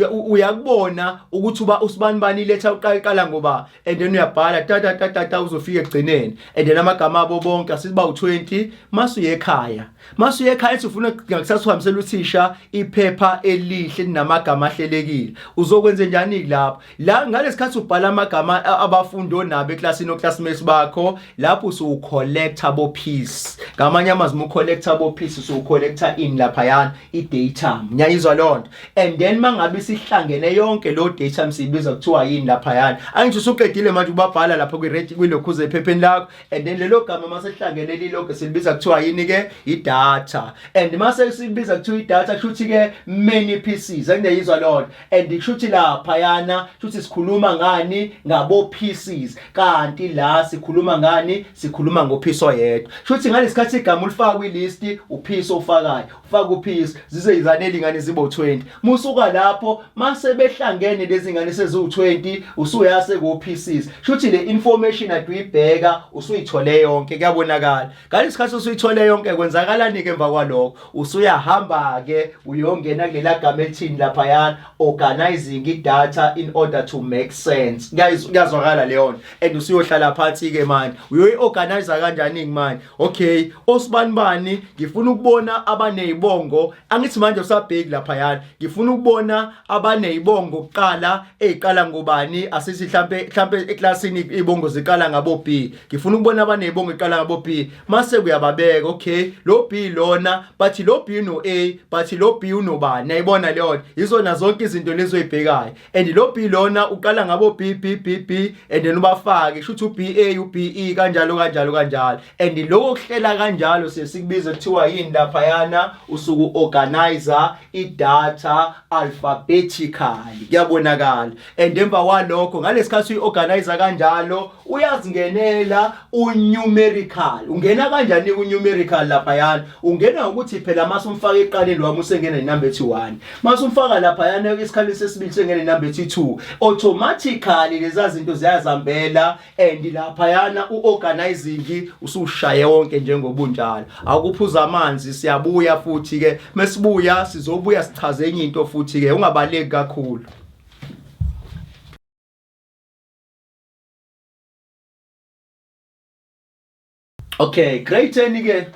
uyakubona ukuthi uba usibani iletha uqala ngoba, and then uyabhala tata uzofika egcineni, and then amagama abo bonke asiba u20 masuye ekhaya. Masuye ekhaya ufuna ngakusasa uhambisela uthisha iphepha elihle linamagama ahlelekile, uzokwenza njani lapho? La ngalesikhathi ubhala amagama abafundi onabo eklasini oclassmates bakho, lapho usucollectable piece. Ngamanye amazwi collectable piece usucollector in lapha yana idata. Nyayizwa lonto, and then mangabe sihlangene yonke lo data msibiza kuthiwa yini lapha yana. Angithi usuqedile manje ubabhala lapha kwilokhuze ephepheni lakho, and then lelo gama masehlangene lilonke silibiza kuthiwa yini ke idata. And mase sibiza kuthiwa idata kushuthi ke many pieces, angiyizwa lonto, and kushuthi lapha yana shuthi sikhuluma ngani, ngabo pieces, kanti la sikhuluma ngani, sikhuluma ngopiece oyedwa. Shuthi ngalesikhathi igama ulifaka kwilist upiece ofakayo, ufaka upiece zize izaneli ingane zibo 20. Musuka lapho mase behlangene lezi ingane sezu20 usuyase ku pieces. Shuthi le information ade uyibheka usuyithole yonke kuyabonakala. Ngalesikhathi usuyithole yonke kwenzakalani ke emva kwalokho? Usuyahamba ke uyongena kulela gama elithini lapha yana organizing data in order to make sense. Guys, kuyazwakala leyo, and usuyohlala phansi ke manje uyoyi organize kanjani manje? Okay, osibani ngifuna ukubona abanezibongo, angithi manje usabheki lapha yana, ngifuna ukubona abanezibongo kuqala eziqala ngobani, asithi mhlambe eklasini izibongo ziqala ngabo B, ngifuna ukubona abanezibongo eziqala ngabo B. Mase kuyababeka, okay, lo B lona but lo B no A but lo B unobani. Nayibona leyo izona zonke izinto lezo ezibhekayo, and lo B coffee lona uqala ngabo B and then ubafake shuthi uBA uBE kanjalo and lokho kuhlela kanjalo sesikubiza kuthiwa yini laphayana usuku organizer idata alphabetically kuyabonakala. And emva kwalokho ngalesikhathi uyorganizer kanjalo uyazingenela unumerical. Ungena kanjani kunumerical laphayana? Ungena ukuthi phela mase umfaka eqaleni wami usengena inumber ethi 1, mase umfaka laphayana isikhaleni sesibili sengena inumber ethi 2, automatically leza zinto ziyazambela and laphayana uorganizing usushaya yonke njengobunjalo. Akuphuza amanzi siyabuya futhi ke mesibuya sizobuya sichaze enye into futhi ke ungabaleki kakhulu. Okay, great ke.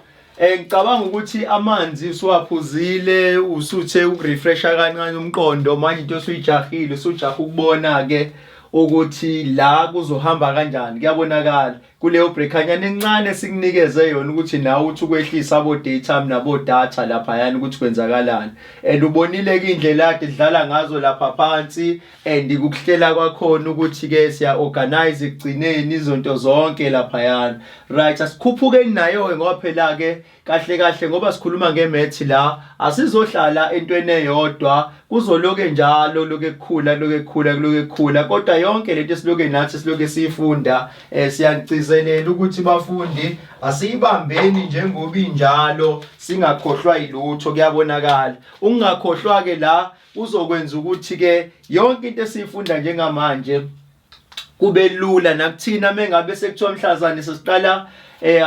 Ngicabanga ukuthi amanzi usuwaphuzile usuthe ukurefresha kancane umqondo manje into osuyijahile usujaha ukubona ke ukuthi la kuzohamba kanjani. Kuyabonakala kuleyo breakanyana encane sikunikeze yona ukuthi nawe uthi ukwehlisa abo data nabo data lapha yana ukuthi kwenzakalani. And ubonile ke indlela ade idlala ngazo lapha phansi and ukuhlela kwakhona ukuthi ke siya organize igcineni izinto zonke lapha yana. Right, asikhuphuke nayo ngoba phela ke kahle ngoba sikhuluma ngemath la asizohlala entweni eyodwa kuzoloke njalo loke kukhula kodwa yonke lento esiloke nathi siloke siyifunda siyagcizelela ukuthi bafundi asiyibambeni njengoba injalo singakhohlwa ilutho. Kuyabonakala ungakhohlwa ke la uzokwenza ukuthi ke yonke into esifunda njengamanje kube lula nakuthina mengabe sekuthiwa mhlazane sesiqala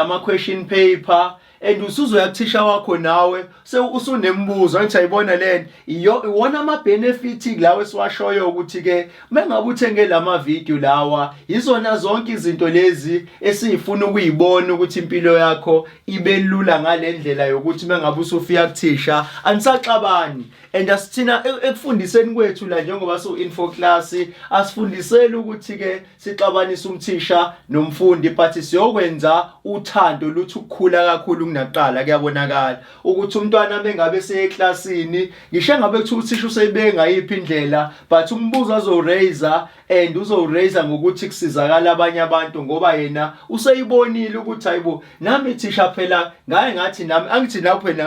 ama question paper and usuzoya kuthisha wakho nawe usunembuzo ngithi ayibona lento iwona ama benefits lawe siwashoyo ukuthi ke mengabe uthenge lama video lawa izona zonke izinto lezi esifuna ukuyibona ukuthi impilo yakho ibe lula ngalendlela yokuthi mengabe usufika kuthisha anisaxabani. And asithina ekufundiseni kwethu la njengoba so info class asifundisele ukuthi ke sixabanisa umthisha nomfundi but siyokwenza uthando luthi ukukhula kakhulu kunaqala. Kuyabonakala ukuthi umntwana bengabe seyeclassini ngisho ngabe kuthi uthisha useyibeke ngayiphi indlela but umbuzo azoraiser and uzoraiser ngokuthi kusizakala abanye abantu ngoba yena useyibonile ukuthi hayibo nami thisha phela ngathi nami angithi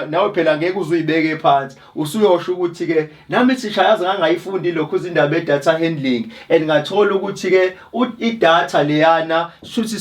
nawe phela ngeke uzuyibeke phansi usuyosho ukuthi ke nami thisha yazi ngangayifundi lokho izindaba data handling and ngathola ukuthi ke idata leyana shuthi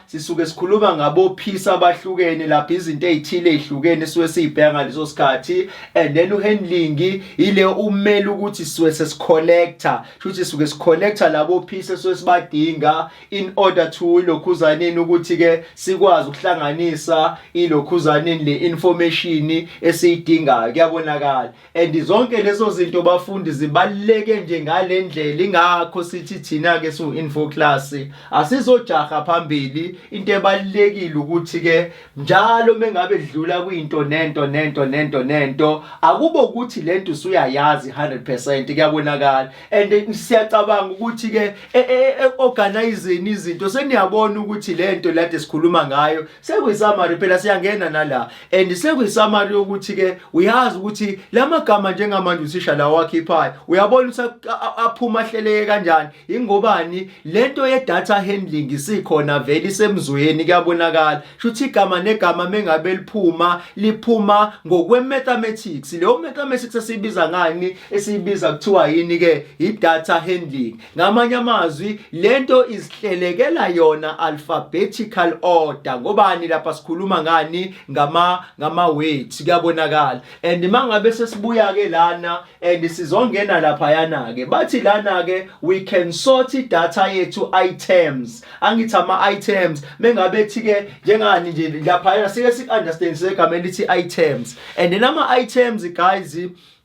sisuke sikhuluma ngabo piece abahlukene lapha izinto ezithile ezihlukene siwe siyibheka ngaleso sikhathi and then uhandling ile umele ukuthi siwe sesicollector shuthi sisuke sicollector labo pieces esibadinga in order to ilokhuzaneni ukuthi ke sikwazi ukuhlanganisa ilokhuzaneni le information esiyidingayo. Kuyabonakala and zonke lezo zinto bafundi zibaluleke nje ngalendlela ingakho sithi thina ke su info class asizojaha phambili into ebalulekile ukuthi ke njalo mengabe dlula kuyinto nento akubo ukuthi lento usuyayazi 100%. Kuyabonakala and siyacabanga ukuthi ke organizing izinto seniyabona ukuthi lento lade sikhuluma ngayo sekuyisamari phela siyangena nala and sekuyisamari ukuthi ke uyazi ukuthi lamagama njengamanje usisha la wakhiphayo uyabona ukuthi aphuma ahleleke kanjani ingobani lento ye data handling isikhona vele isemzweni. Kuyabonakala shuthi igama negama mengabe liphuma ngokwe mathematics leyo mathematics esibiza ngani esibiza kuthiwa yini ke i data handling. Ngamanye amazwi lento isihlelekela yona alphabetical order ngobani lapha sikhuluma ngani ngama weights. Kuyabonakala and mangabe sesibuya ke lana and sizongena lapha yana ke bathi lana ke we can sort data yethu items angithi ama items mengabe thi ke njengani nje lapha yana sike sik understand segama elithi items and then ama items guys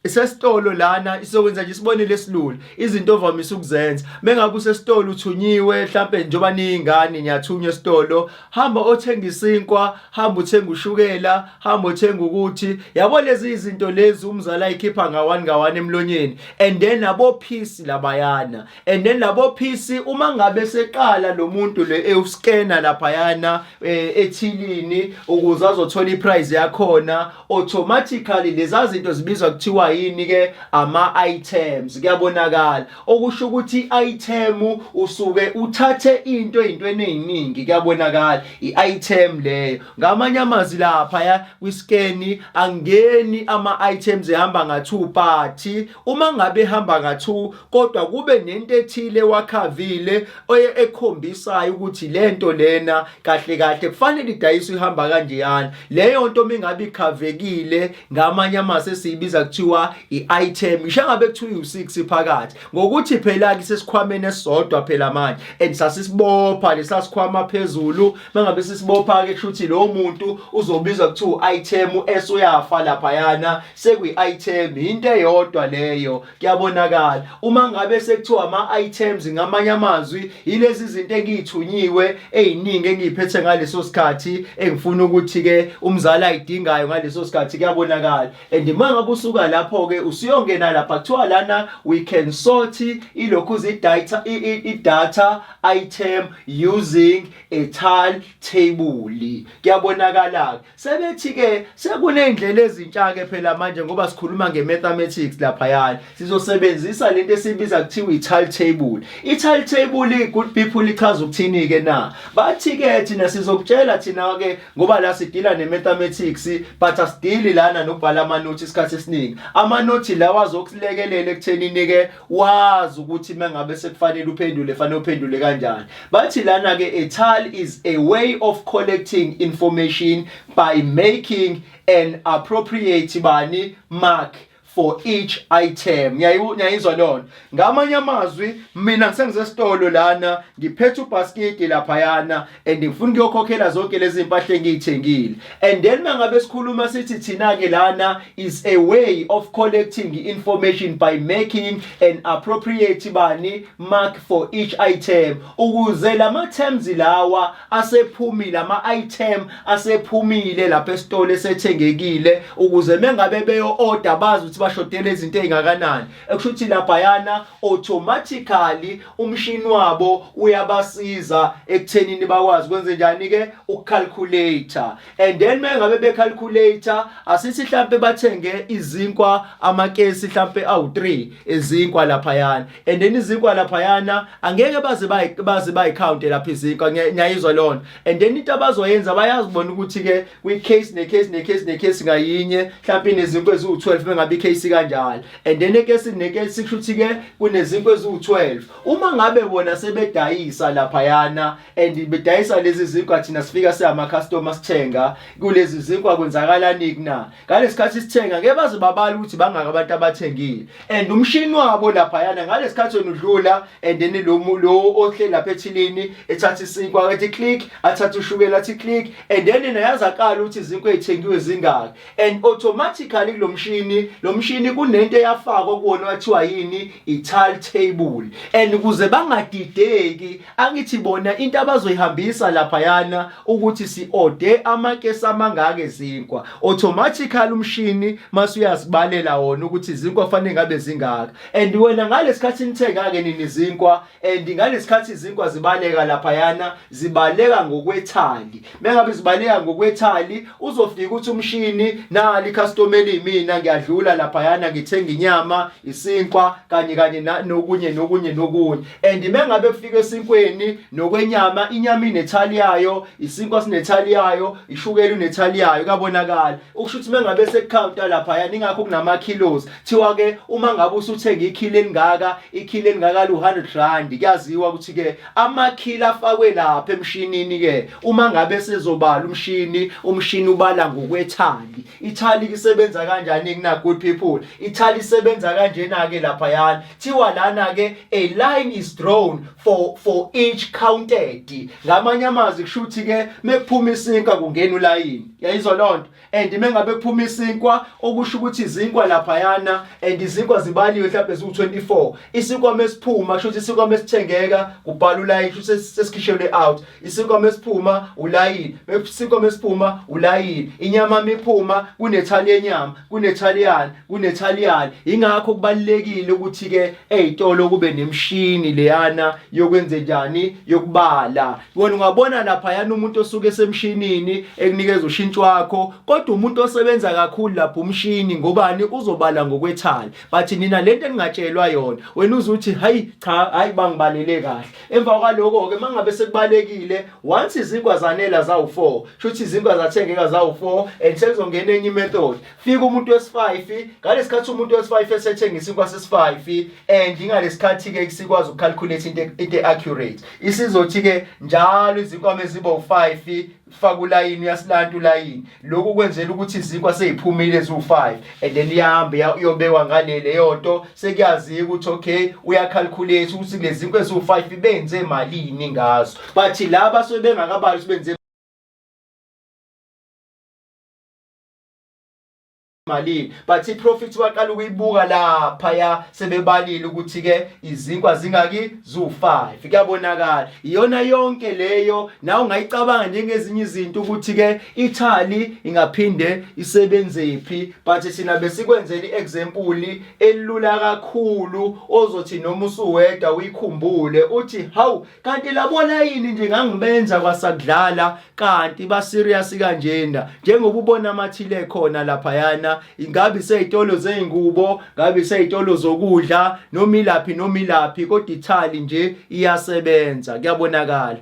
isesitolo lana isokwenza nje sibone lesilula izinto ovamise ukuzenza mengabe usesitolo uthunyiwe mhlambe njoba ningane niyathunywa esitolo hamba othenga isinkwa hamba uthenga ushukela hamba uthenga ukuthi yabo lezi izinto lezi umzala ayikhipha ngawani emlonyeni and then labo piece labayana and then labo piece uma ngabe seqala lo muntu le uscanner lapha yana ethilini ukuze azothola iprice yakhona automatically lezi zinto zibizwa kuthiwa yini ke ama-items. Kuyabonakala okusho ukuthi i-item usuke uthathe into ey'ntweni ey'ningi. Kuyabonakala i-item leyo. Ngamanye amazwi lapha kwiskeni angeni ama-items ehamba nga-2 part. Uma ngabe ehamba nga-2 kodwa kube nento ethile wakhavile ekhombisayo ukuthi lento lena kahle kahle kufanele idayiswe ihamba kanjeyana. Leyo nto mingabe ikhavekile ngamanye amazwi esiyibiza kuthiwa i-item. Isho ngabe kuthiwa u6 phakathi ngokuthi phela ke sesikhwameni esodwa phela manje and sasisibopha lesasikhwama phezulu. Mangabe sisibopha ke kushuthi lo muntu uzobizwa kuthiwa item esuyafa lapha yana sekuyi-item into eyodwa leyo. Kuyabonakala uma ngabe sekuthiwa ama-items ngamanye amazwi yilezi zinto engiyithunyiwe ey'ningi engiyiphethe ngaleso sikhathi engifuna ukuthi ke umzali ayidingayo ngaleso sikhathi. Kuyabonakala and mangabe usuka lapho ke usuyongena lapha kuthiwa lana we can sort ilokhu i-data item using a tile table. Kuyabonakala sebethi ke sekuney'ndlela ezintsha ke phela manje ngoba sikhuluma nge-mathematics lapha yana sizosebenzisa lento esibiza kuthiwa i-tile table. I-tile table good people ichaza ukuthini ke na bathi ke thina sizokutshela thina ke ngoba la sidila ne-mathematics but asidili lana nokubhala amanothi isikhathi esiningi. Amanothi lawa azokulekelela ekuthenini ke wazi ukuthi mangabe sekufanele uphendule fanele uphendule kanjani. Bathi lana ke a tile is a way of collecting information by making an appropriate mark for each item. Ngiyayizwa lona. Ngamanye amazwi mina ngisengizesitolo lana ngiphethe ubasket lapha yana and ngifuna ukuyokhokhela zonke lezi impahla engiyithengile. And then mangabe sikhuluma sithi thina ke lana is a way of collecting information by making an appropriate mark for each item. Ukuze lama terms lawa asephumile ama-item asephumile lapha esitolo esethengekile ukuze mengabe beyo order bazi ukuthi bashotela izinto ezingakanani. Ekushuthi lapha yana automatically umshini wabo uyabasiza ekuthenini bakwazi kwenze njani ke ukucalculator. And then mengabe becalculator asithi mhlambe bathenge izinkwa amakesi mhlambe awu3 izinkwa lapha yana and then izinkwa lapha yana angeke baze bayicount lapha izinkwa. Ngiyayizwa lona. And then into abazoyenza bayazibona ukuthi ke kwi-case necase ngayinye mhlambe inezinkwa eziwu12 mengabe i-case kanjalo and then nekesi kushuthi ke kunezinkwa eziwu12. Uma ngabe bona sebedayisa lapha yana and bedayisa lezi zinkwa thina sifika siyama customers sithenga kulezi zinkwa kwenzakalani na ngalesikhathi sithenga ngeke baze babala ukuthi bangaka abantu abathengile and umshini wabo lapha yana ngalesikhathi wena udlula and then lo ohle lapha ethilini ethatha isinkwa athi click athatha ushukela athi click and then nayazakala ukuthi izinkwa ezithengiwe zingaki and automatically lo mshini kunento eyafakwa kuwona wathiwa yini i-tile table. And ukuze bangadideki angithi bona into abazoyihambisa lapha yana ukuthi si-order amakesi amangaka ezinkwa automatically umshini masuyazibalela wona ukuthi izinkwa kufanele ngabe zingaka and wena ngalesikhathi nithenga ke nini izinkwa and ngalesikhathi izinkwa zibaleka lapha yana zibaleka ngokwethali. Mengabe zibaleka ngokwethali uzofika ukuthi umshini nali customer mina ngiyadlula lapha yana ngithenga inyama isinkwa kanye nokunye and mengabe kufika esinkweni nokwenyama inyama inethali yayo isinkwa sinethali yayo ishukela unethali yayo. Kabonakala ukushuthi mengabe sekucounta lapha yana ingakho kunama kilos thiwa ke uma ngabe usuthenga ikilo elingaka lu100 kuyaziwa ukuthi ke amakilo afakwe lapha emshinini ke uma ngabe sezobala umshini ubala ngokwethali. Ithali isebenza kanjani kuna good people? Ithali isebenza kanjena ke lapha yana thiwa lana ke a line is drawn for each counted. Ngamanye amazwi kushuthi ke mekuphuma isinkwa kungena ulayini. Yayizwa lonto. And mengabe kuphuma isinkwa okusho ukuthi izinkwa lapha yana and izinkwa zibaliwe mhlawumbe ziwu24. Isinkwa mesiphuma kushuthi isinkwa mesithengeka kubhala ulayini kushuthi sesikhishelwe out. Isinkwa mesiphuma ulayini. Isinkwa mesiphuma ulayini. Inyama miphuma kunethali yenyama kunethali yana kunethaliyali. Ingakho kubalekile ukuthi ke ezitolo kube nemshini leyana yokwenza njani yokubala. Wena ungabona lapha yana umuntu osuke esemshinini ekunikeza ushintsho wakho, kodwa umuntu osebenza kakhulu lapha umshini ngobani uzobala ngokwethali. But nina lento engingatshelwa yona wena uzuthi hayi bangibalele kahle. Emva kwaloko ke mangabe sekubalekile once izinkwa zanela zawu4 shuthi izinkwa zathengeka zawu4 and sekuzongena enye method. Fika umuntu wesi5 ngalesikhathi umuntu wesi5 esethenga isinkwa sesi5 and ingalesikhathi ke sikwazi ukucalculate into accurate. Isizothi ke njalo izinkwa meziba u5 faka ulayini yasilanta ulayini. Lokhu kwenzela ukuthi izinkwa seziphumile ezu5 and then ihambe iyobekwa ngalele yonto sekuyazi ukuthi okay uyacalculate ukuthi lezi zinkwa ezu5 benze malini ngazo. But laba sebengakabali sibenze malini, but iprofit waqala ukuyibuka lapha ya sebebalile ukuthi ke izinkwa zingaki zu5. Kuyabonakala iyona yonke leyo na ungayicabanga njengezinye izinto ukuthi ke ithali ingaphinde isebenzephi. But sina besikwenzela iexample elula kakhulu ozothi noma usuweda uyikhumbule uthi hawu kanti labona yini nje ngangibenza kwasakudlala kanti ba serious kanjena njengoba ubona amathile khona lapha yana. Ingabe seyitolo zeingubo, ngabe seyitolo zokudla nomilaphi kodwa ithali nje iyasebenza. Kuyabonakala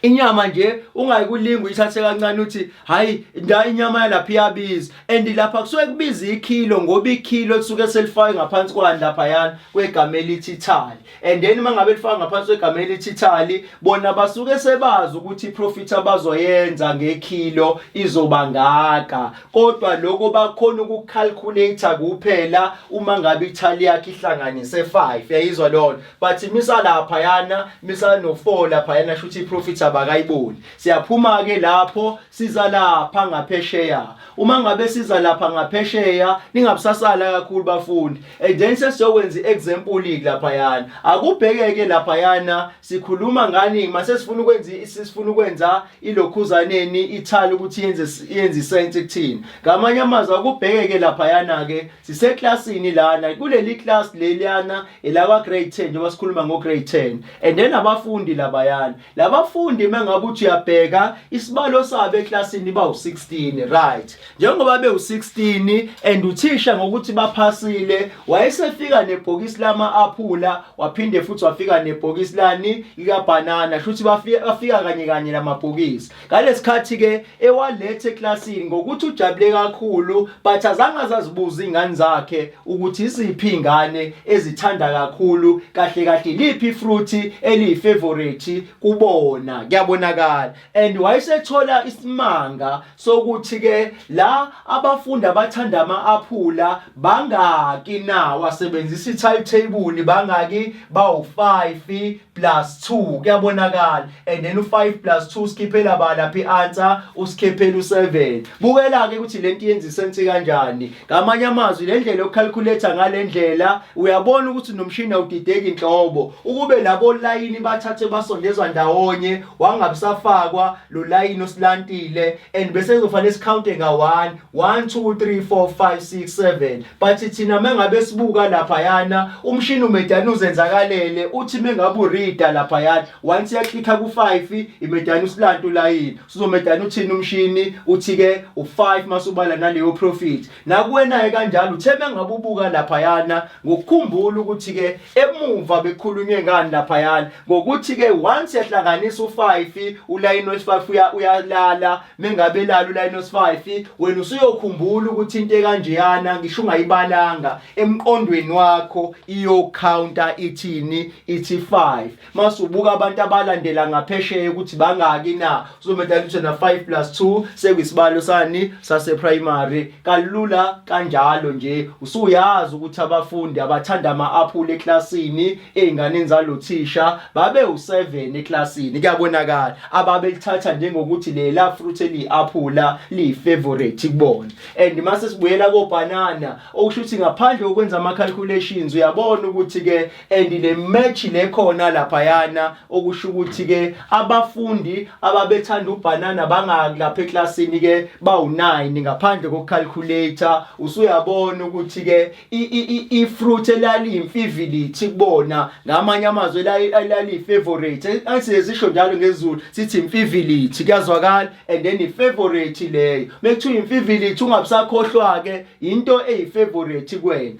inyama nje ungayikulinga uyithathe kancane uthi hayi inyama yalapha iyabiza and lapha kusuke kubiza ikilo ngoba ikilo kusuke selifaka ngaphansi kwani lapha yana kwegama elithi ithali. And then mangabe lifaka ngaphansi kwegama elithi ithali bona basuke sebazi ukuthi iprofit abazoyenza ngekilo izoba ngaka, kodwa lokho bakhona ukucalculate kuphela uma ngabe ithali yakhe ihlanganise 5. Yayizwa lona. But misa lapha yana misa no4 lapha yana shuthi iprofit abakayiboni. Siyaphuma ke lapho siza lapha ngaphesheya. Uma ngabe siza lapha ngaphesheya ningabusasala kakhulu bafundi. And then sesizokwenza iexample lapha yana. Akubhekeke lapha yana sikhuluma ngani mase sifuna ukwenza ilokhuzaneni ithali ukuthi yenze iscience ekuthini. Ngamanye amazwi akubhekeke lapha yana ke siseclassini lana kuleli class leliyana elakwa grade 10 njengoba sikhuluma ngo grade 10. And then abafundi lapha yana labafundi mangabe uthi uyabheka isibalo sabo eclassini bawu16 right. Njengoba bewu16 and uthisha ngokuthi baphasile wayesefika nebhokisi lama aphula waphinde futhi wafika nebhokisi lani lika banana shuthi bafika kanye lamabhokisi. Ngalesikhathi ke ewalethe eclassini ngokuthi ujabule kakhulu but azange azazibuza ingane zakhe ukuthi iziphi ingane ezithanda kakhulu kahle liphi fruit eliyifavorite kubona. Kuyabonakala and wayesethola isimanga sokuthi ke la abafundi abathanda ama-aphula bangaki na wasebenzisa i-timetable bangaki bawu5 plus 2. Kuyabonakala and then u5 plus 2 skipela balaphi answer uskipela u7. Bukela ke ukuthi lento yenza isense kanjani. Ngamanye amazwi le ndlela yocalculate ngalendlela uyabona ukuthi nomshini awudideki inhlobo ukube labo line bathathe basondezwa ndawonye wangabusafakwa lo line osilantile and bese kuzofanele sicounte nga1 1 2 3 4 5 6 7. But thina mengabe sibuka lapha yana umshini umedani uzenzakalele uthi mengabe ureader lapha yana once yaklikha ku5 imedani usilanta ulayini sizomedani uthini umshini uthi ke u5 masubala naleyo profit. Nakuwena kanjalo uthe mengabe ubuka lapha yana ngokukhumbula ukuthi ke emuva bekhulunywe ngani lapha yana ngokuthi ke once yahlanganisa u5 ulayini wesi5 uyalala mengabe lala ulayini wesi5 wena usuyokhumbula ukuthi into ekanjeyana ngisho ungayibalanga emqondweni wakho iyo counter ithini ithi 5. Masubuka abantu abalandela ngaphesheya ukuthi bangaki na uzomedala uthi na 5 plus 2 sekuyisibalo sani sase primary. Kalula kanjalo nje usuyazi ukuthi abafundi abathanda ama-aphula eclassini einganeni zalo thisha babe u7 eclassini. Kuyabona kuyabonakala ababelithatha njengokuthi lela fruit eliyi-aphula liyi-favorite kubona. And mase sibuyela kobanana okusho ukuthi ngaphandle kokwenza ama-calculations uyabona ukuthi-ke and le match le khona laphayana okusho ukuthi-ke abafundi ababethanda ubhanana bangaki lapha eklasini-ke bawu-9 ngaphandle kokucalculator. Usuyabona ukuthi-ke i-fruit elaliyimfivilithi kubona ngamanye amazwi elaliyi-favorite asizisho njalo ngesiZulu sithi imfivilithi kuyazwakala. And then i-favorite leyo mekuthiwa imfivilithi ungabusakhohlwa-ke into eyi-favorite kuwena.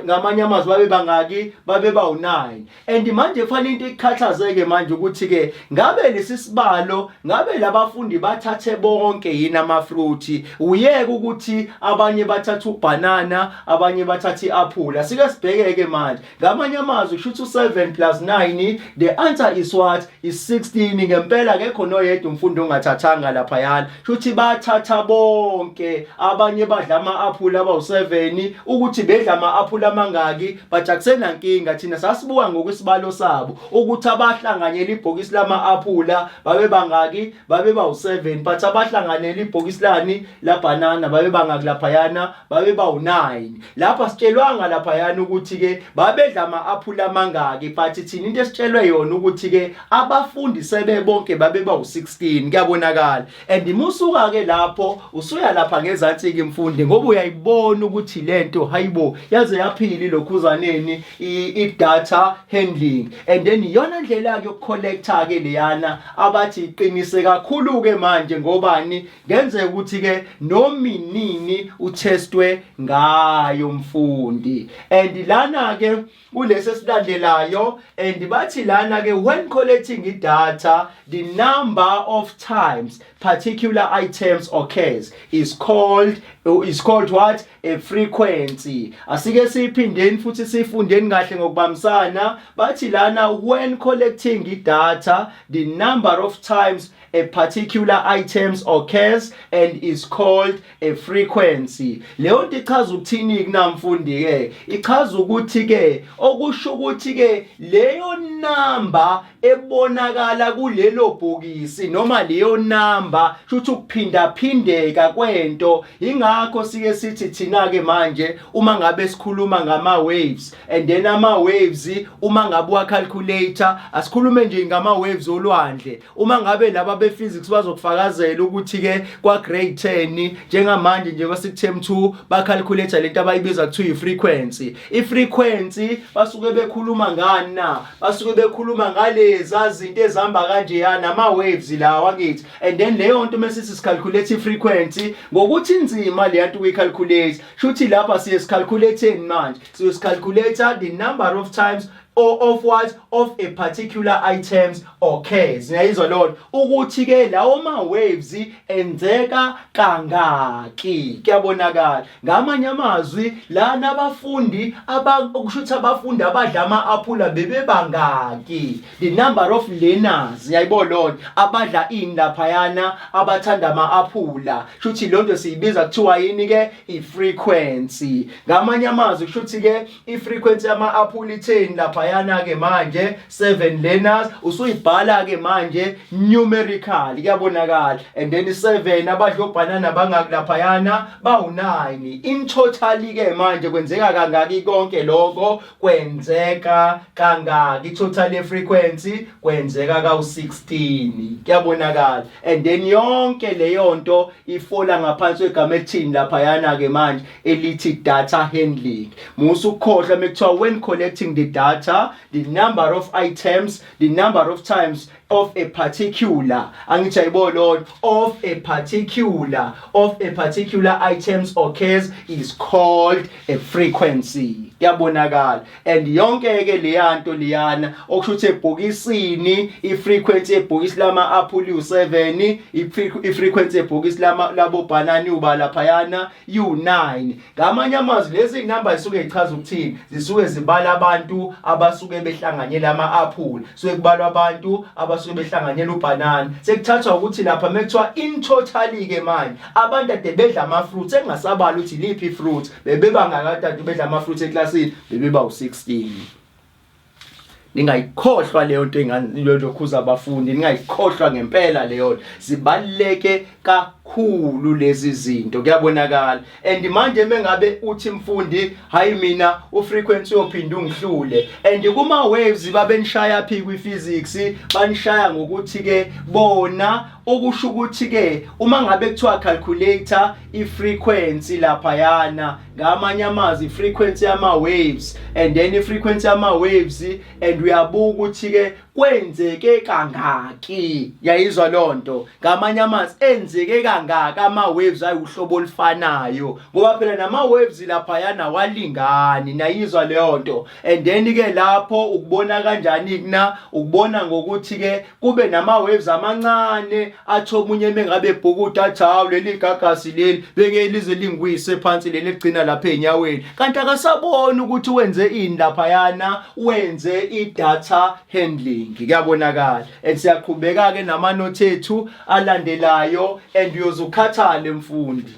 Ngamanye amazwi babe bangaki babe bawu-9. And manje kufanele into ikhathazeke manje ukuthi-ke ngabe lesi sibalo ngabe labafundi bathathe bonke yini amafruthi uyeke ukuthi abanye bathathe ubhanana abanye bathathe i-aphula. Sike sibheke-ke manje ngamanye amazwi kusho ukuthi u7 plus 9 the answer is what is 16. Ngempela akekho noyedwa umfundi ongathathanga laphayana kusho ukuthi bathatha bonke. Abanye badla ama-aphula abawu7 ukuthi bedla ama-aphula amangaki but akusenankinga thina sasibuka ngokwesibalo sabo ukuthi abahlanganyela ibhokisi lama-aphula babe bangaki babe bawu7 but abahlanganyela ibhokisi lani labhanana babe bangaki laphayana babe bawu9. Lapha sitshelwanga laphayana ukuthi-ke babedla ama-aphula amangaki but thina into esitshelwe yona ukuthi-ke abafundi sebebonke babe bawu16 kuyabonakala. And musuka-ke lapho usuya lapha ngezansi-ke mfundi ngoba uyayibona ukuthi lento hayibo yaze yaphila ilokhuzaneni i-data handling. And then iyona ndlela-ke yokucollector-ke leyana abathi iqinise kakhulu-ke manje ngobani ngenzeka ukuthi-ke nominini uthestwe ngayo mfundi. And lana-ke kulesi esilandelayo and bathi lana-ke when collecting i-data the number of times particular items occurs is called what? A frequency. Asike siphindeni futhi sifundeni kahle ngokubambisana bathi lana when collecting i-data the number of times a particular items occurs and is called a frequency. Leyo nto ichaza ukuthini kunamfundi-ke ichaza ukuthi-ke okusho ukuthi-ke leyo number ebonakala kulelo bhokisi noma leyo number shuthi ukuphindaphindeka kwento. Ingakho sike sithi thina-ke manje uma ngabe sikhuluma ngama-waves and then ama-waves uma ngabe uwacalculator asikhulume nje ngama-waves olwandle. Uma ngabe laba be-physics bazokufakazela ukuthi-ke kwa-grade 10 njengamanje njengoba siku-term 2 bacalculator lento abayibiza kuthiwa i-frequency. I-frequency basuke bekhuluma ngani na? Basuke bekhuluma ngaleza zinto ezihamba kanjeyana ama-waves lawa ngithi. And then leyo nto mesithi sicalculate i-frequency ngokuthi inzima leya nto ukuyicalculate shuthi lapha siye sicalculate manje sicalculate the number of times of what of a particular items occurs. Ngiyizwa lona ukuthi-ke lawo ma-waves enzeka kangaki kuyabonakala. Ngamanye amazwi lana abafundi okusho ukuthi abafundi abadla ama-aphula bebe bangaki the number of learners ngiyayibona lona abadla ini laphayana abathanda ama-aphula shuthi lonto siyibiza kuthiwa yini-ke i-frequency. Ngamanye amazwi kusho ukuthi-ke i-frequency yama-aphula itheni lapha laphayana-ke manje 7 learners usuyibhala-ke manje numerical kuyabonakala. And then 7 abadla ubhanana bangaki laphayana bawu9. In total-ke manje kwenzeka kangaki konke lokho kwenzeka kangaki total frequency kwenzeka kawu16 kuyabonakala. And then yonke leyo nto ifola ngaphansi kwegama elithini laphayana-ke manje elithi data handling. Musukhohlwa mekuthiwa when collecting the data the number of items the number of times of a particular of a particular items occurs is called a frequency kuyabonakala. And yonke-ke leyanto liyana okusho ukuthi ebhokisini i-frequency ebhokisi lama-aphula u7 i-frequency ebhokisi labo banana uba laphayana u9. Ngamanye amazwi lezi number zisuke zichaza ukuthini zisuke zibala abantu abasuke behlanganyela ama-aphula suke kubalwa abantu abasuke behlanganyela ubhanana. Sekuthathwa ukuthi lapha mekuthiwa in total-ke manje abantu ade bedla ama-fruits engasabala ukuthi liphi fruit bebeba ngakade bedla ama-fruits eklasini bebeba u16. ningayikhohlwa leyo nto engilokhuza abafundi, ningayikhohlwa ngempela leyo. Zibaluleke kakhulu lezi zinto, kuyabonakala. And manje mengabe uthi mfundi hayi mina ufrequency uyophinda ungihlule, and kuma waves babenishaya phi kwi-physics, banishaya ngokuthi ke bona okusho ukuthi ke uma ngabe kuthiwa calculator i-frequency laphayana, ngamanye amazwi i-frequency yama waves, and then i-frequency yama waves, and uyabuka ukuthi ke kwenzeke kangaki. Yayizwa lonto, ngamanye amazwi enzeke kangaka ama waves ayuhlobo olufanayo, ngoba phela nama waves laphayana walingani. Nayizwa leyo nto. And then ke lapho ukubona kanjani kuna, ukubona ngokuthi ke kube nama waves amancane athi omunye mengabe ebhukuda athi hawu leli gagasi leli beke lize lingwise phansi leli ligcina lapha enyaweni, kanti akasabona ukuthi wenze ini laphayana, wenze i-data handling. Kuyabonakala. And siyaqhubeka ke namanothi ethu alandelayo, and uyozukhathale mfundi.